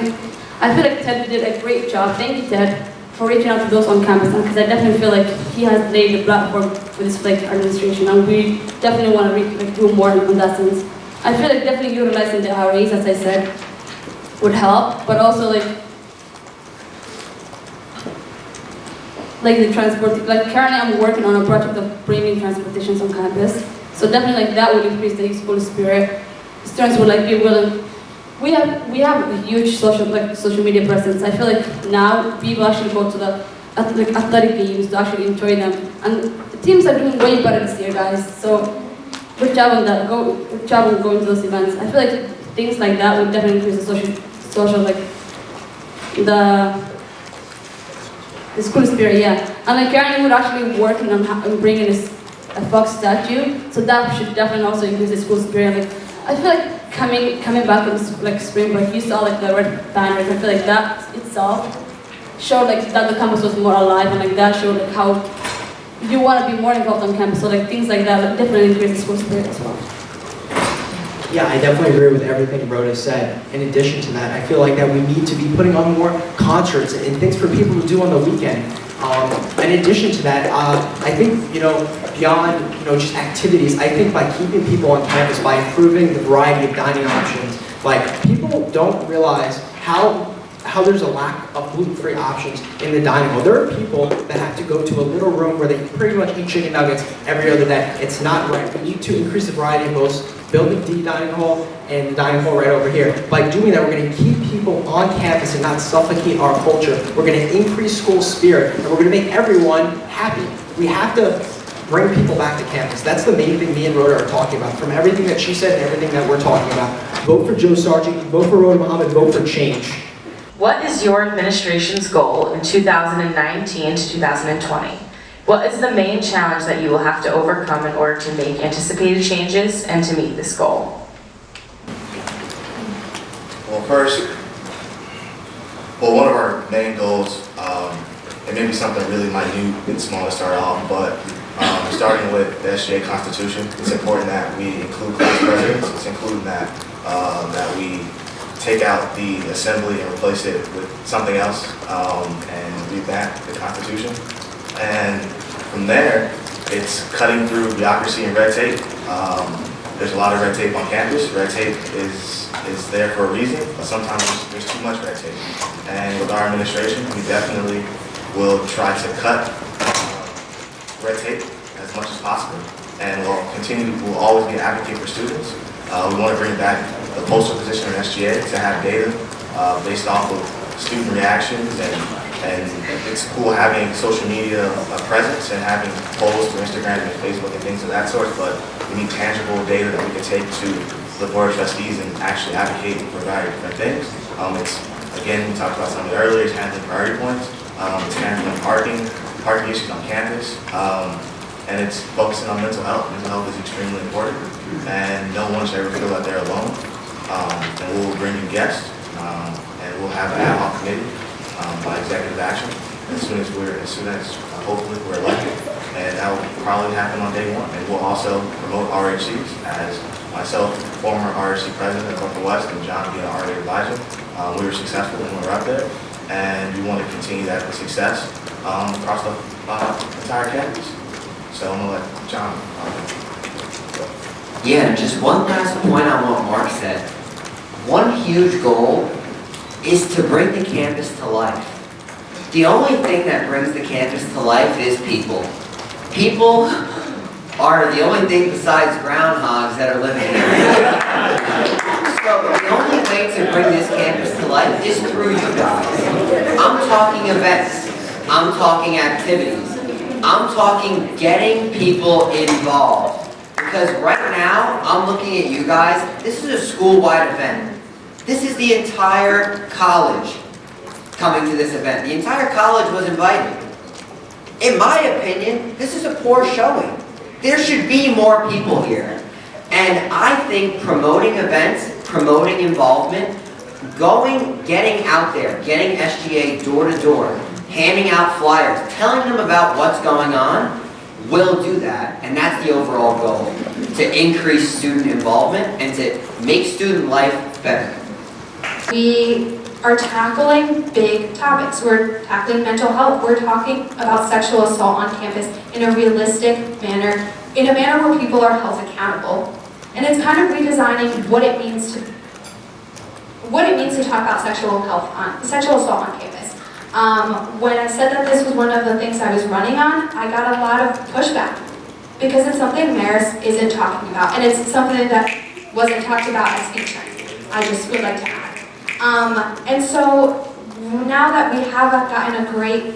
I feel like Ted did a great job, thank you Ted, for reaching out to those on campus, because I definitely feel like he has laid the platform for this like administration, and we definitely want to do more in that sense. I feel like definitely utilizing the RAs, as I said, would help, but also like the transport, like currently I'm working on a project of bringing transportations on campus, so definitely like that would increase the school spirit. Students would like be willing. We have a huge social media presence. I feel like now people actually go to the athletic games to actually enjoy them, and the teams are doing way better this year, guys. So good job on that. Good job on going to those events. I feel like things like that would definitely increase the social like the school spirit, yeah. And like currently we're actually working on bringing a Fox statue, so that should definitely also increase the school spirit. Like I feel like coming back in like spring break, you saw like the red banners. I feel like that itself showed like that the campus was more alive, and like that showed like how you want to be more involved on campus. So like things like that like, definitely increase the school spirit as well. Yeah, I definitely agree with everything Rhoda said. In addition to that, I feel like that we need to be putting on more concerts and things for people to do on the weekend. In addition to that, I think, beyond, just activities, I think by keeping people on campus, by improving the variety of dining options, like people don't realize how there's a lack of gluten-free options in the dining hall. There are people that have to go to a little room where they pretty much eat chicken nuggets every other day. It's not right. We need to increase the variety of both Building D dining hall and the dining hall right over here. By doing that, we're going to keep people on campus and not suffocate our culture. We're going to increase school spirit, and we're going to make everyone happy. We have to bring people back to campus. That's the main thing me and Rhoda are talking about. From everything that she said and everything that we're talking about. Vote for Joe Sargent, vote for Rhoda Muhammad, vote for change. What is your administration's goal in 2019 to 2020? What is the main challenge that you will have to overcome in order to make anticipated changes and to meet this goal? Well, one of our main goals, it may be something really minute and small to start off, but starting with the SGA Constitution, it's important that we include class presidents. It's important that we take out the assembly and replace it with something else and revamp the Constitution. And from there, it's cutting through bureaucracy and red tape. There's a lot of red tape on campus. Red tape is there for a reason, but sometimes there's too much red tape. And with our administration, we definitely will try to cut red tape as much as possible. And we'll always be an advocate for students. We want to bring back the postal position in SGA to have data based off of student reactions, and it's cool having social media presence and having polls for Instagram and Facebook and things of that sort, but we need tangible data that we can take to the Board of Trustees and actually advocate for various different things. Again, we talked about something earlier, it's handling priority points, it's handling parking issues on campus, and it's focusing on mental health. Mental health is extremely important, and no one should ever feel that they're alone. And we'll bring in guests, and we'll have an ad hoc committee by executive action as soon as hopefully we're elected, and that will probably happen on day one. And we'll also promote RHCs, as myself, former RHC president of Upper West, and John being an RA advisor. We were successful when we were up there, and we want to continue that success across the entire campus. So I'm going to let John. Yeah, just one last point on what Mark said. One huge goal is to bring the campus to life. The only thing that brings the campus to life is people. People are the only thing besides groundhogs that are living here. So the only way to bring this campus to life is through you guys. I'm talking events. I'm talking activities. I'm talking getting people involved. Because right now, I'm looking at you guys, this is a school-wide event. This is the entire college coming to this event. The entire college was invited. In my opinion, this is a poor showing. There should be more people here. And I think promoting events, promoting involvement, getting out there, getting SGA door to door, handing out flyers, telling them about what's going on, will do that. And that's the overall goal, to increase student involvement and to make student life better. We are tackling big topics. We're tackling mental health. We're talking about sexual assault on campus in a realistic manner, in a manner where people are held accountable. And it's kind of redesigning what it means to talk about sexual assault on campus. When I said that this was one of the things I was running on, I got a lot of pushback because it's something Marist isn't talking about, and it's something that wasn't talked about at speech time. I just would like to add. And so now that we have gotten a great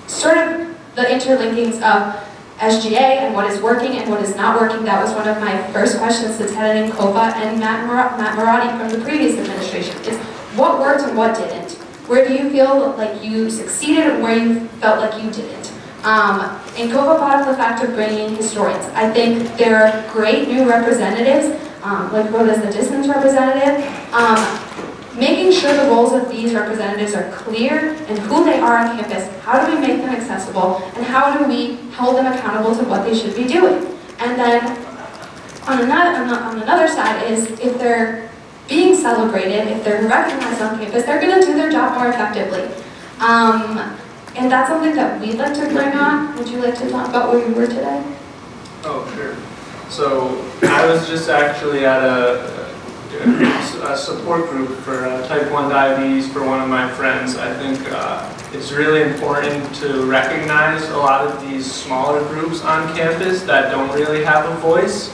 sort of the interlinkings of SGA and what is working and what is not working, that was one of my first questions to Ted and Kopa and Matt Marati from the previous administration, is what worked and what didn't? Where do you feel like you succeeded and where you felt like you didn't? And Kopa brought up the fact of bringing in historians. I think there are great new representatives, like Rhoda's the distance representative, making sure the roles of these representatives are clear and who they are on campus, how do we make them accessible, and how do we hold them accountable to what they should be doing. And then on another side is if they're being celebrated, if they're recognized on campus, they're going to do their job more effectively. And that's something that we'd like to bring on. Would you like to talk about where you were today? Oh, sure. So I was just actually at a support group for type 1 diabetes for one of my friends. I think it's really important to recognize a lot of these smaller groups on campus that don't really have a voice.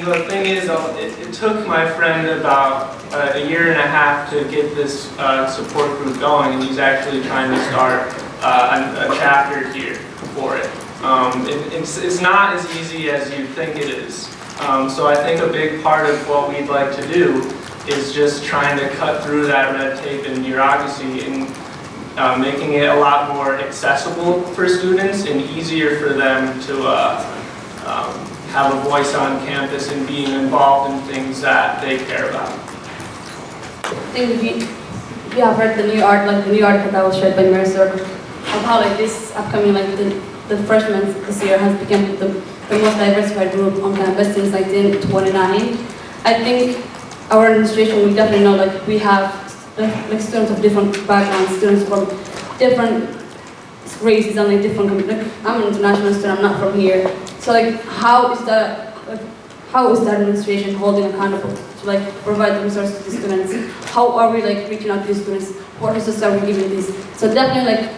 The thing is, it took my friend about a year and a half to get this support group going, and he's actually trying to start a chapter here for it. It's not as easy as you think it is. So I think a big part of what we'd like to do is just trying to cut through that red tape and bureaucracy and making it a lot more accessible for students and easier for them to have a voice on campus and being involved in things that they care about. I think if you have read the new article that was shared by Marist of how like this upcoming the freshmen this year has become the most diversified group on campus since 1929. I think our administration, we definitely know we have students of different backgrounds, students from different races and different. I'm an international student. I'm not from here. So how is the administration holding accountable to provide the resources to the students? How are we reaching out to the students? What resources are we giving these? So definitely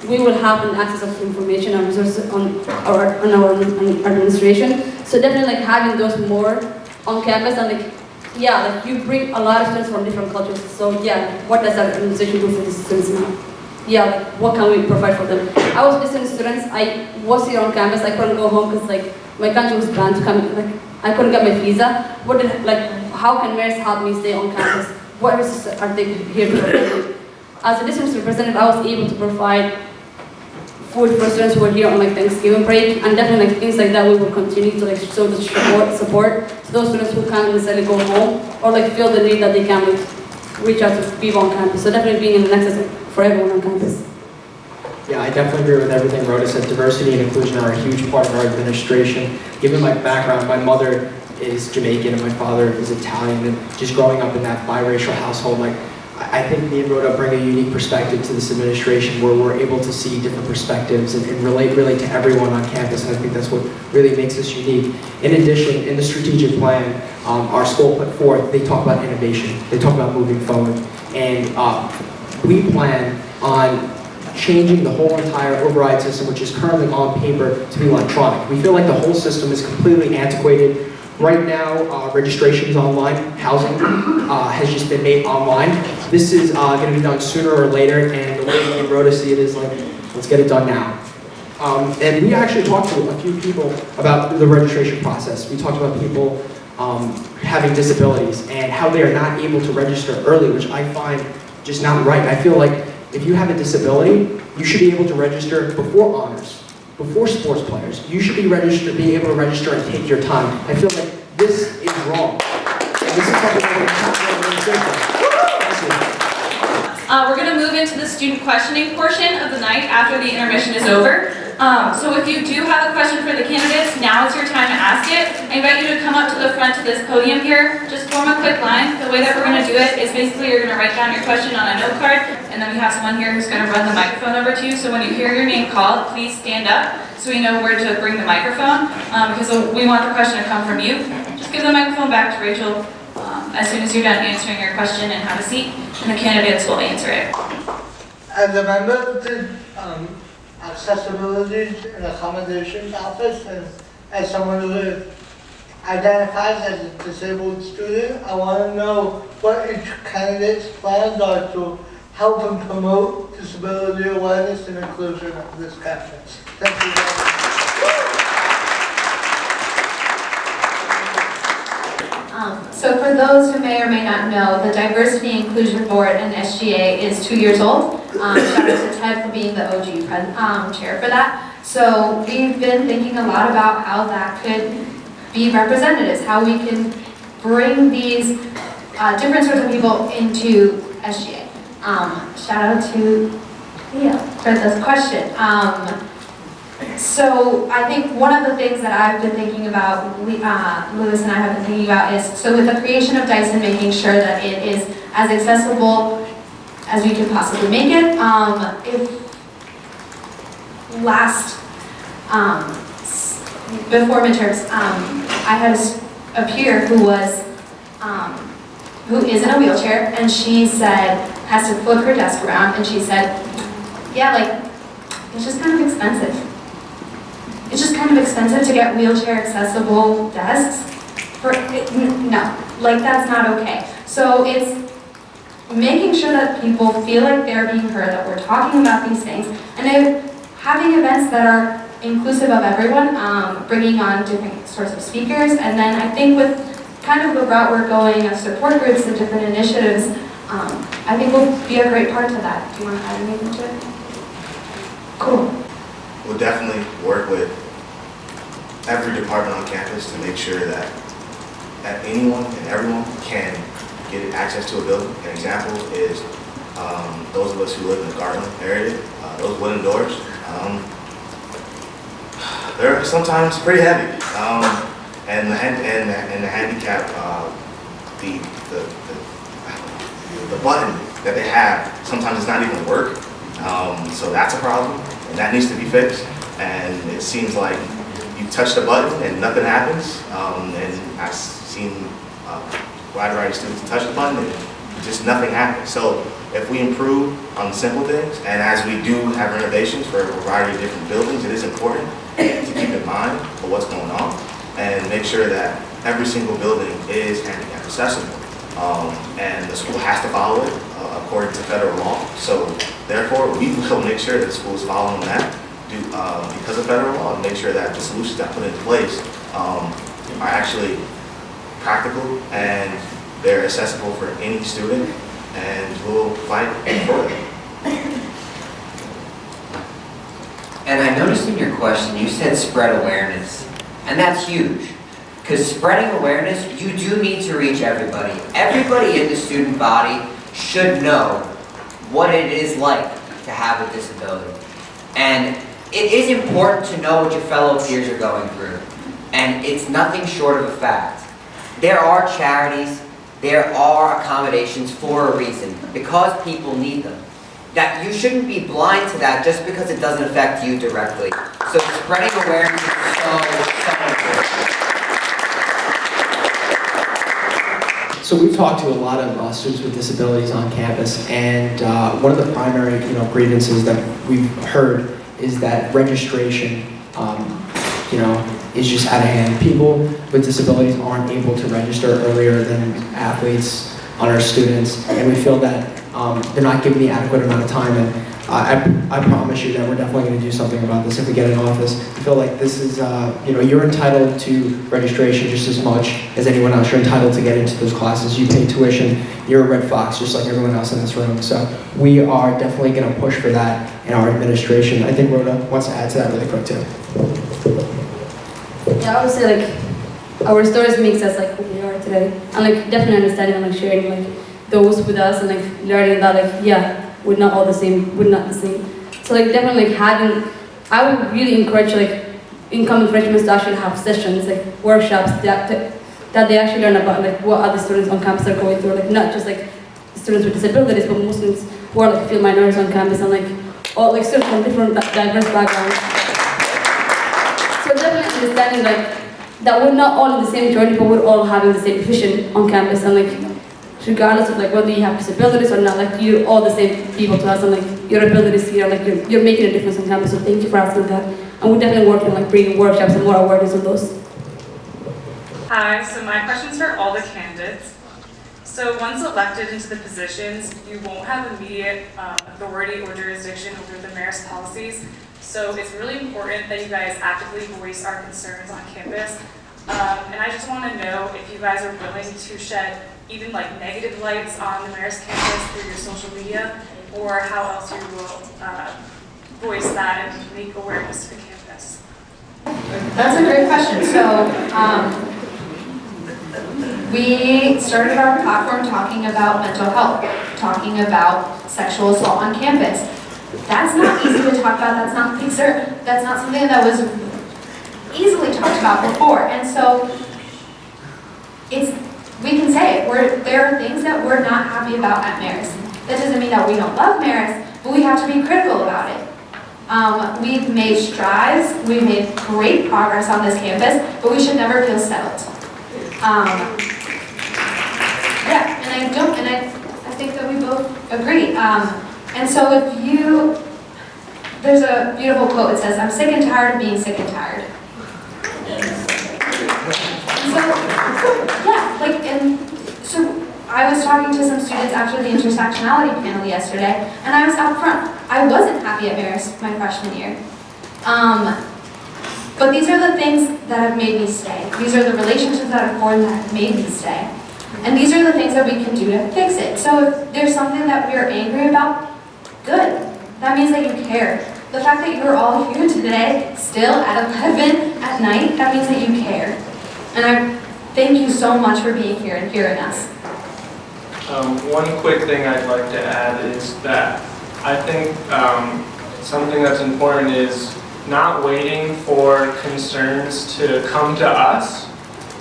we will have an access of information and resources on our administration. So definitely having those more on campus and you bring a lot of students from different cultures. So what does that administration do for the students now? What can we provide for them? I was listening to students. I was here on campus. I couldn't go home because my country was banned to come. I couldn't get my visa. How can Marist help me stay on campus? What resources are they here to provide? As a district representative, I was able to provide food for students who were here on Thanksgiving break, and definitely things like that. We will continue to show the support to those students who can't necessarily go home or feel the need that they can reach out to people on campus. So definitely being an access for everyone on campus. Yeah, I definitely agree with everything Rhoda said. Diversity and inclusion are a huge part of our administration. Given my background, my mother is Jamaican and my father is Italian, and just growing up in that biracial household, I think me and Rhoda bring a unique perspective to this administration where we're able to see different perspectives and relate really to everyone on campus, and I think that's what really makes us unique. In addition, in the strategic plan our school put forth, they talk about innovation, they talk about moving forward, and we plan on changing the whole entire override system, which is currently on paper, to be electronic. We feel like the whole system is completely antiquated. Right now, registration is online. Housing has just been made online. This is going to be done sooner or later, and the way me and Rhoda see it is let's get it done now. And we actually talked to a few people about the registration process. We talked about people having disabilities and how they are not able to register early, which I find just not right. I feel like if you have a disability, you should be able to register before honors, before sports players. You should be able to register and take your time. I feel like this is wrong. And this is something that we're going to move into the student questioning portion of the night after the intermission is over. So if you do have a question for the candidates, now is your time to ask it. I invite you to come up to the front of this podium here. Just form a quick line. The way that we're going to do it is basically you're going to write down your question on a note card, and then we have someone here who's going to run the microphone over to you. So when you hear your name called, please stand up so we know where to bring the microphone, because we want the question to come from you. Just give the microphone back to Rachel as soon as you're done answering your question and have a seat, and the candidates will answer it. As a member of the Accessibility and Accommodations Office, and as someone who identifies as a disabled student, I want to know what each candidate's plans are to help and promote disability awareness and inclusion of this campus. Thank you very much. So for those who may or may not know, the Diversity Inclusion Board and SGA is 2 years old. Shout out to Ted for being the OG chair for that. So we've been thinking a lot about how that could be representatives, how we can bring these different sorts of people into SGA. Shout out to Leah for this question. So I think one of the things that I've been thinking about, Lewis and I have been thinking about is, so with the creation of Dyson, making sure that it is as accessible as we can possibly make it. Before midterms, I had a peer who is in a wheelchair, and she said, has to flip her desk around, and she said, yeah, like, it's just kind of expensive. It's just kind of expensive to get wheelchair accessible desks. No, like that's not okay. So it's making sure that people feel like they're being heard, that we're talking about these things, and then having events that are inclusive of everyone, bringing on different sorts of speakers, and then I think with kind of the route we're going of support groups and different initiatives, I think will be a great part to that. Do you want to add anything to it? Cool. We'll definitely work with every department on campus to make sure that anyone and everyone can get access to a building. An example is those of us who live in the Garland area, those wooden doors, they're sometimes pretty heavy. And the handicap, the button that they have sometimes does not even work. So that's a problem, and that needs to be fixed. And it seems like you touch the button and nothing happens. And I've seen wide variety of students touch the button and just nothing happens. So if we improve on simple things, and as we do have renovations for a variety of different buildings, it is important to keep in mind for what's going on and make sure that every single building is handicap accessible. And the school has to follow it according to federal law. So therefore, we will make sure that the school is following that because of federal law, and make sure that the solutions that put in place are actually practical and they're accessible for any student, and we'll fight for it. And I noticed in your question, you said spread awareness, and that's huge. Because spreading awareness, you do need to reach everybody. Everybody in the student body should know what it is like to have a disability. And it is important to know what your fellow peers are going through. And it's nothing short of a fact. There are charities, there are accommodations for a reason, because people need them. That you shouldn't be blind to that just because it doesn't affect you directly. So spreading awareness is so important. So we've talked to a lot of students with disabilities on campus, and one of the primary grievances that we've heard is that registration is just out of hand. People with disabilities aren't able to register earlier than athletes, honor students, and we feel that they're not given the adequate amount of time. And I promise you that we're definitely going to do something about this if we get in office. I feel like this is, you're entitled to registration just as much as anyone else. You're entitled to get into those classes. You pay tuition. You're a Red Fox, just like everyone else in this room. So we are definitely going to push for that in our administration. I think Rhoda wants to add to that really quick too. Yeah, I would say our stories makes us who we are today, and definitely understanding and sharing those with us, and learning that we're not all the same, we're not the same. So definitely having I would really encourage like incoming freshmen to actually have sessions, like workshops that they actually learn about like what other students on campus are going through, like not just like students with disabilities, but Muslims who are like field minorities on campus and like all like students from different diverse backgrounds. So definitely understanding like that we're not all in the same journey, but we're all having the same vision on campus, and like regardless of like whether you have disabilities or not, like you're all the same people to us, and like your abilities here, like you're making a difference on campus. So thank you for asking that, and we're definitely working on like bringing workshops and more awareness on those. Hi, so my question's for all the candidates. So once elected into the positions, you won't have immediate authority or jurisdiction over the Marist policies. So it's really important that you guys actively voice our concerns on campus. And I just want to know if you guys are willing to shed even like negative lights on the Marist campus through your social media, or how else you will voice that and make awareness to the campus. That's a great question. So we started our platform talking about mental health, talking about sexual assault on campus. That's not easy to talk about. That's not something that was easily talked about before. And so we can say it. There are things that we're not happy about at Marist. That doesn't mean that we don't love Marist, but we have to be critical about it. We've made strides. We've made great progress on this campus, but we should never feel settled. Yeah, and I think that we both agree. And so there's a beautiful quote that says, "I'm sick and tired of being sick and tired." So I was talking to some students after the intersectionality panel yesterday, and I was up front. I wasn't happy at Marist my freshman year. But these are the things that have made me stay. These are the relationships that I've formed that have made me stay. And these are the things that we can do to fix it. So if there's something that we're angry about, good. That means that you care. The fact that you're all here today, still at 11 at night, that means that you care. And I thank you so much for being here and hearing us. One quick thing I'd like to add is that I think something that's important is not waiting for concerns to come to us,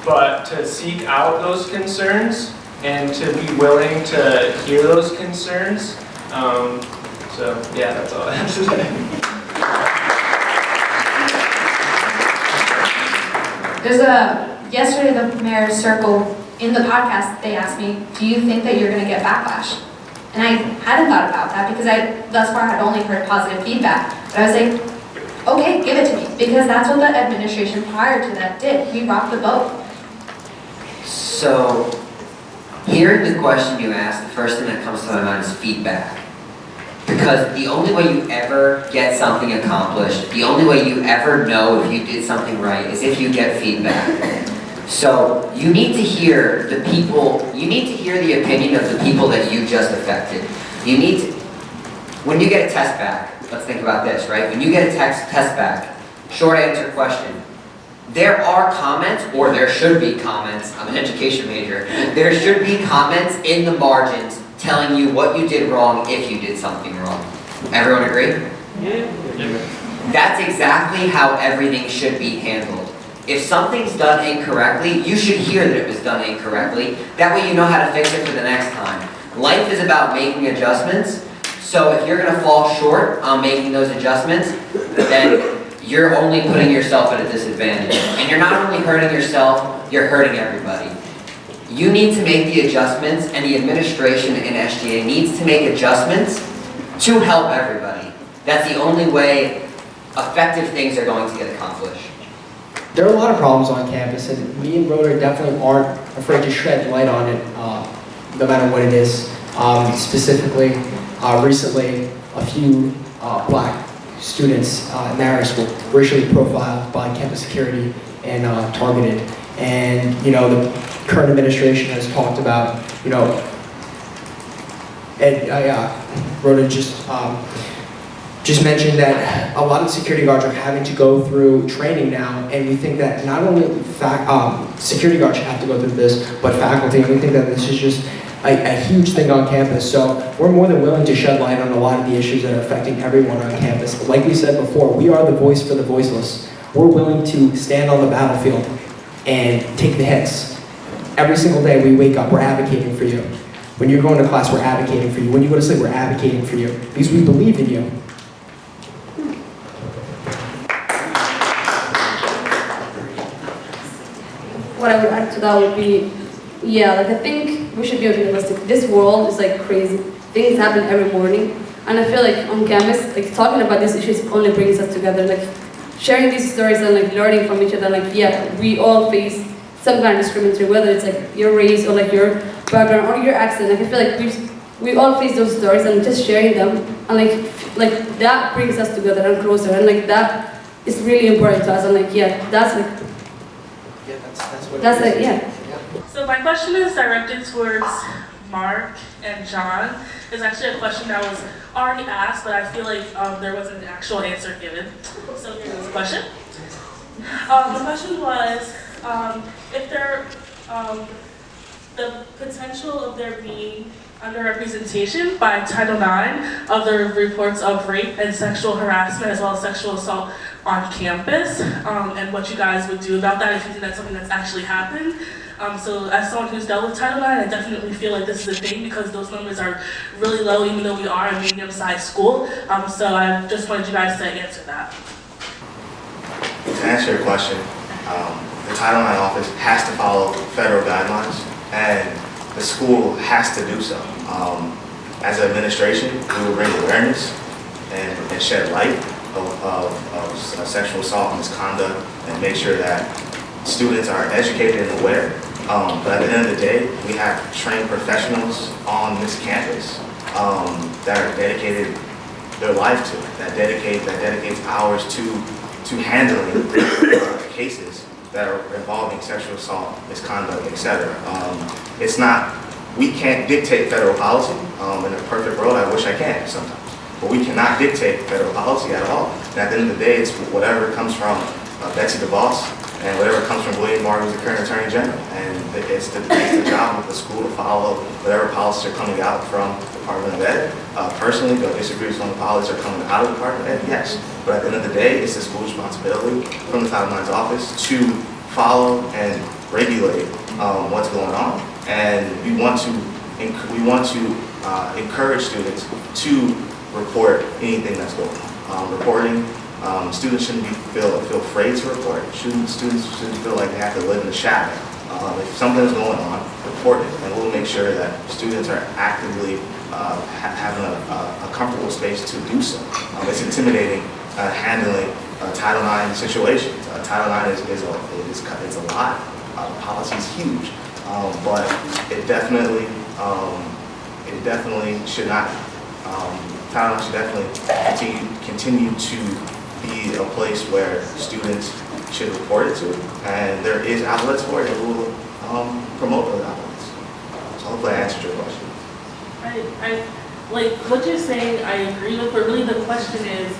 but to seek out those concerns and to be willing to hear those concerns. So yeah, that's all I have to say. Yesterday the mayor's circle, in the podcast, they asked me, do you think that you're going to get backlash? And I hadn't thought about that because I thus far had only heard positive feedback. But I was like, okay, give it to me, because that's what the administration prior to that did. We rocked the boat. So, hearing the question you asked, the first thing that comes to my mind is feedback. Because the only way you ever get something accomplished, the only way you ever know if you did something right is if you get feedback. So, you need to hear the people, you need to hear the opinion of the people that you just affected. You need to, when you get a test back, let's think about this, right? When you get a test back, short answer question, there are comments, or there should be comments, I'm an education major, there should be comments in the margins telling you what you did wrong if you did something wrong. Everyone agree? Yeah. That's exactly how everything should be handled. If something's done incorrectly, you should hear that it was done incorrectly. That way you know how to fix it for the next time. Life is about making adjustments, so if you're going to fall short on making those adjustments, then you're only putting yourself at a disadvantage. And you're not only hurting yourself, you're hurting everybody. You need to make the adjustments, and the administration in SGA needs to make adjustments to help everybody. That's the only way effective things are going to get accomplished. There are a lot of problems on campus, and me and Rhoda definitely aren't afraid to shed light on it, no matter what it is. Specifically, recently, a few black students at Marist were racially profiled by campus security and targeted. And the current administration has talked about, and Rhoda just mentioned that a lot of security guards are having to go through training now, and we think that not only security guards should have to go through this, but faculty. And we think that this is just a huge thing on campus. So we're more than willing to shed light on a lot of the issues that are affecting everyone on campus. But like we said before, we are the voice for the voiceless. We're willing to stand on the battlefield and take the hits. Every single day we wake up, we're advocating for you. When you're going to class, we're advocating for you. When you go to sleep, we're advocating for you. Because we believe in you. What I would add to that would be, yeah, like I think we should be realistic. This world is like crazy. Things happen every morning. And I feel like on campus, like talking about these issues only brings us together. Like sharing these stories and like learning from each other. Like yeah, we all face some kind of discrimination, whether it's like your race or like your background or your accent. Like I feel like we all face those stories and just sharing them. And like that brings us together and closer. And like that is really important to us. And like yeah, that's like, that's it, yeah. So my question is directed towards Mark and John. It's actually a question that was already asked, but I feel like there wasn't an actual answer given. So here's the question. The question was if there, the potential of there being underrepresentation by Title IX of the reports of rape and sexual harassment as well as sexual assault on campus, and what you guys would do about that if you think that's something that's actually happened. So as someone who's dealt with Title IX, I definitely feel like this is a thing because those numbers are really low even though we are a medium-sized school. So I just wanted you guys to answer that. To answer your question, the Title IX office has to follow federal guidelines and the school has to do so. As an administration, we will bring awareness and shed light of sexual assault and misconduct and make sure that students are educated and aware. But at the end of the day, we have trained professionals on this campus that are dedicated their life to it, that dedicates hours to handling cases that are involving sexual assault, misconduct, etc. It's not, we can't dictate federal policy. In a perfect world, I wish I can sometimes. But we cannot dictate federal policy at all. And at the end of the day, it's whatever comes from Betsy DeVos and whatever comes from William Barr, who's the current Attorney General. And it's the job of the school to follow whatever policies are coming out from the Department of Ed. Personally, do I disagree with some of the policies that are coming out of the Department of Ed? Yes. But at the end of the day, it's the school's responsibility from the Title IX's office to follow and regulate what's going on. And we want to encourage students to report anything that's going on. Reporting, students shouldn't feel afraid to report. Students shouldn't feel like they have to live in the shadow. If something's going on, report it, and we'll make sure that students are actively having a comfortable space to do so. It's intimidating handling Title IX situations. Title IX is a lot. The policy is huge, but it definitely should not. Title IX should definitely continue to be a place where students should report it to, and there is outlets for it, and we'll promote those outlets. So hopefully I answered your question. I like what you're saying, I agree with, but really the question is,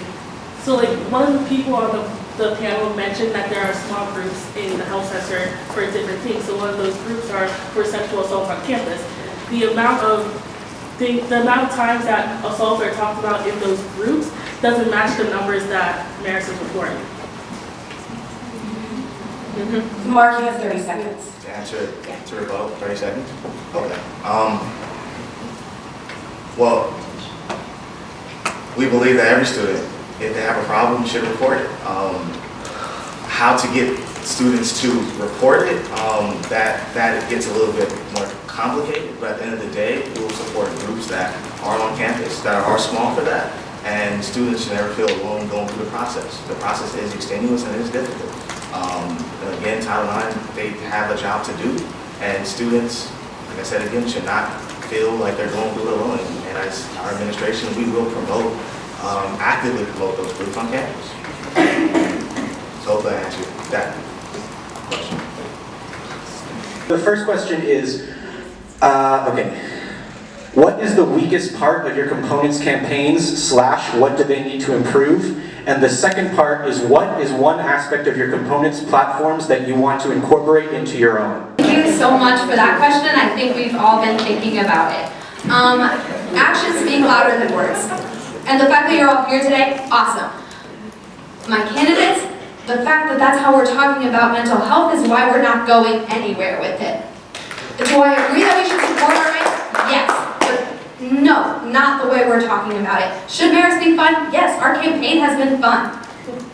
so like one of the people on the panel mentioned that there are small groups in the health center for different things. So one of those groups are for sexual assault on campus. The amount of times that assaults are talked about in those groups doesn't match the numbers that Marist is reporting. Mark, you have 30 seconds. To answer to rebuttal, 30 seconds? Okay. Well, we believe that every student, if they have a problem, should report it. How to get students to report it, that gets a little bit more complicated, but at the end of the day, we will support groups that are on campus, that are small for that, and students should never feel alone going through the process. The process is extenuous and it is difficult. And again, Title IX, they have a job to do, and students, like I said again, should not feel like they're going through it alone. And as our administration, we will actively promote those groups on campus. So hopefully I answered that question. The first question is, okay. What is the weakest part of your components' campaigns / what do they need to improve? And the second part is, what is one aspect of your components platforms that you want to incorporate into your own? Thank you so much for that question. I think we've all been thinking about it. Actions speak louder than words. And the fact that you're all here today, awesome. My candidates, the fact that that's how we're talking about mental health is why we're not going anywhere with it. Do I agree that we should support our rights? Yes. But no, not the way we're talking about it. Should Marist be fun? Yes, our campaign has been fun.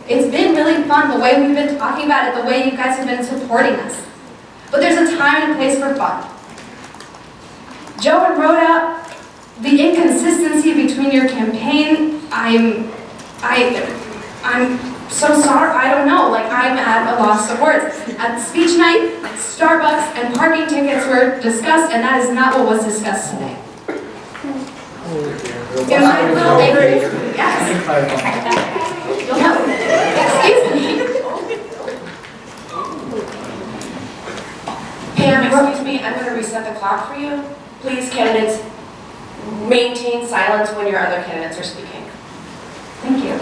It's been really fun the way we've been talking about it, the way you guys have been supporting us. But there's a time and a place for fun. Joe and Rhoda, the inconsistency between your campaign, I'm so sorry, I don't know, like I'm at a loss of words. At speech night, Starbucks and parking tickets were discussed, and that is not what was discussed today. Am I a little angry? Yes. You'll know. Excuse me. Pam, excuse me, I'm going to reset the clock for you. Please, candidates, maintain silence when your other candidates are speaking. Thank you.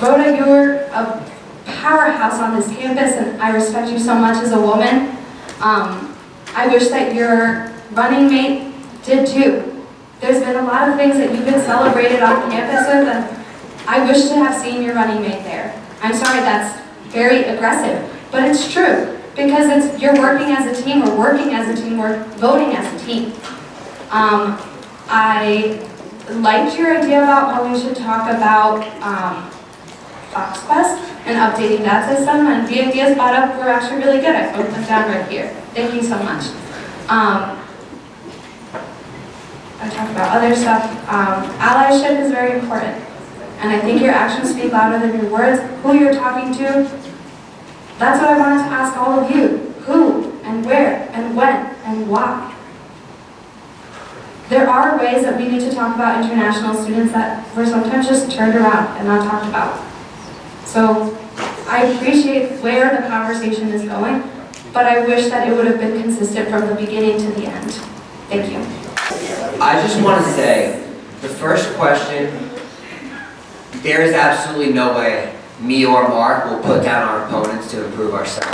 Rhoda, you're a powerhouse on this campus, and I respect you so much as a woman. I wish that your running mate did too. There's been a lot of things that you've been celebrated on campus with, and I wish to have seen your running mate there. I'm sorry, that's very aggressive, but it's true, because you're working as a team, we're working as a team, we're voting as a team. I liked your idea about how we should talk about FoxQuest and updating that system, and the ideas brought up were actually really good. I wrote them down right here. Thank you so much. I talked about other stuff. Allyship is very important, and I think your actions speak louder than your words. Who you're talking to, that's what I wanted to ask all of you. Who, and where, and when, and why. There are ways that we need to talk about international students that were sometimes just turned around and not talked about. So I appreciate where the conversation is going, but I wish that it would have been consistent from the beginning to the end. Thank you. I just want to say, the first question, there is absolutely no way me or Mark will put down our opponents to improve ourselves.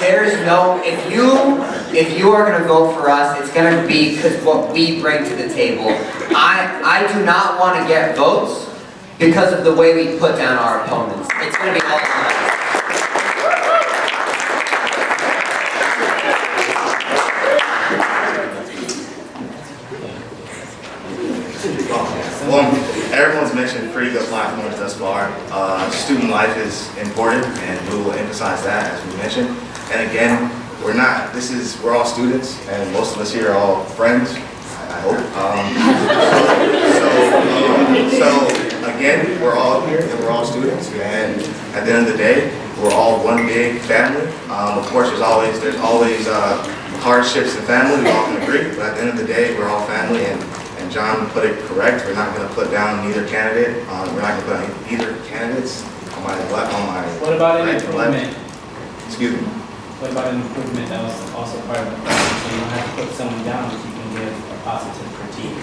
There's no, if you are going to vote for us, it's going to be because what we bring to the table. I do not want to get votes because of the way we put down our opponents. It's going to be all about us. Well, everyone's mentioned pretty good platforms thus far. Student life is important, and we will emphasize that as we mentioned. And again, we're all students, and most of us here are all friends, I hope. So again, we're all here, and we're all students, and at the end of the day, we're all one big family. Of course, there's always hardships in family, we all can agree, but at the end of the day, we're all family, and John put it correct. We're not going to put down neither candidate. We're not going to put down either candidates on my left, on my What about an right, improvement? left. Excuse me. What about an improvement that was also part of the process? So you don't have to put someone down, but you can give a positive critique.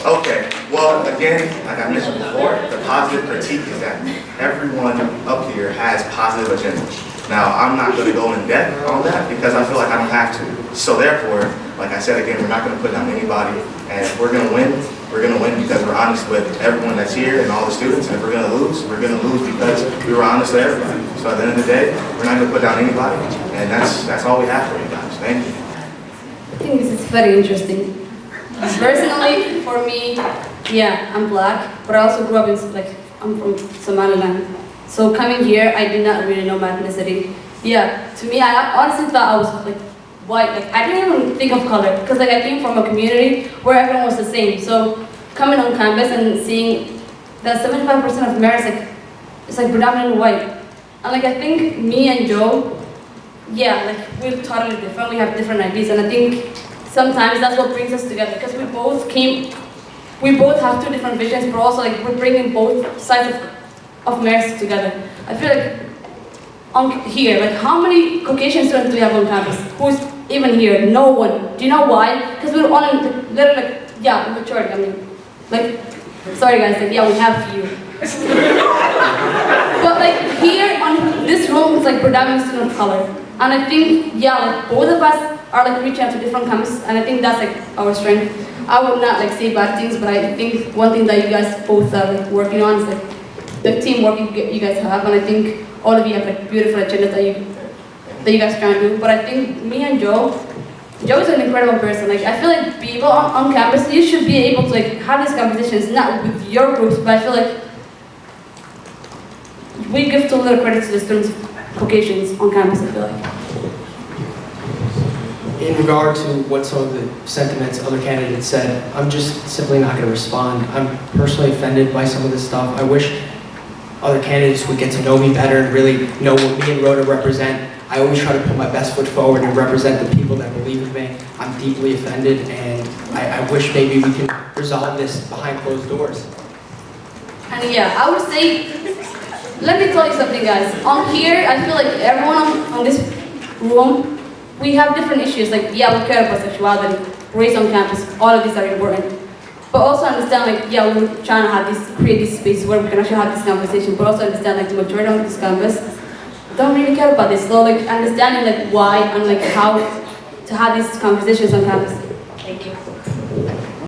Okay. Well, again, like I mentioned before, the positive critique is that everyone up here has positive agendas. Now, I'm not going to go in depth on that because I feel like I don't have to. So therefore, like I said again, we're not going to put down anybody. And if we're going to win, we're going to win because we're honest with everyone that's here and all the students. And if we're going to lose because we were honest with everybody. So at the end of the day, we're not going to put down anybody. And that's all we have for you guys. Thank you. I think this is very interesting. Personally, for me, yeah, I'm black, but I also grew up in, I'm from Somaliland. So coming here, I did not really know my ethnicity. Yeah, to me, I honestly thought I was white. I didn't even think of color because I came from a community where everyone was the same. So coming on campus and seeing that 75% of Marist is predominantly white. And I think me and Joe, yeah, we're totally different. We have different ideas, and I think sometimes that's what brings us together because we both came we both have two different visions, but also like we're bringing both sides of Marist together. I feel like here, like how many Caucasian students do we have on campus? Who's even here? No one. Do you know why? Because we're all in literally like, yeah, majority. I mean, like, sorry guys, like yeah, we have few. But like here on this room, it's like predominant student of color. And I think, yeah, like both of us are like reaching out to different campuses, and I think that's like our strength. I would not like say bad things, but I think one thing that you guys both are like working on is like the teamwork you guys have, and I think all of you have like beautiful agendas that you guys try to do. But I think me and Joe is an incredible person. Like I feel like people on campus, you should be able to like have these conversations, not with your groups, but I feel like we give too little credit to the students, Caucasians on campus, I feel like. In regard to what some of the sentiments other candidates said, I'm just simply not going to respond. I'm personally offended by some of this stuff. I wish other candidates would get to know me better and really know what me and Rhoda represent. I always try to put my best foot forward and represent the people that believe in me. I'm deeply offended, and I wish maybe we can resolve this behind closed doors. And yeah, I would say, let me tell you something guys. On here, I feel like everyone on this room, we have different issues. Like, yeah, we care about sexuality, race on campus, all of these are important. But also understand, like, yeah, we're trying to have this, create this space where we can actually have this conversation, but also understand, like, the majority of this campus don't really care about this. So, like, understanding, like, why and, like, how to have these conversations on campus. Thank you.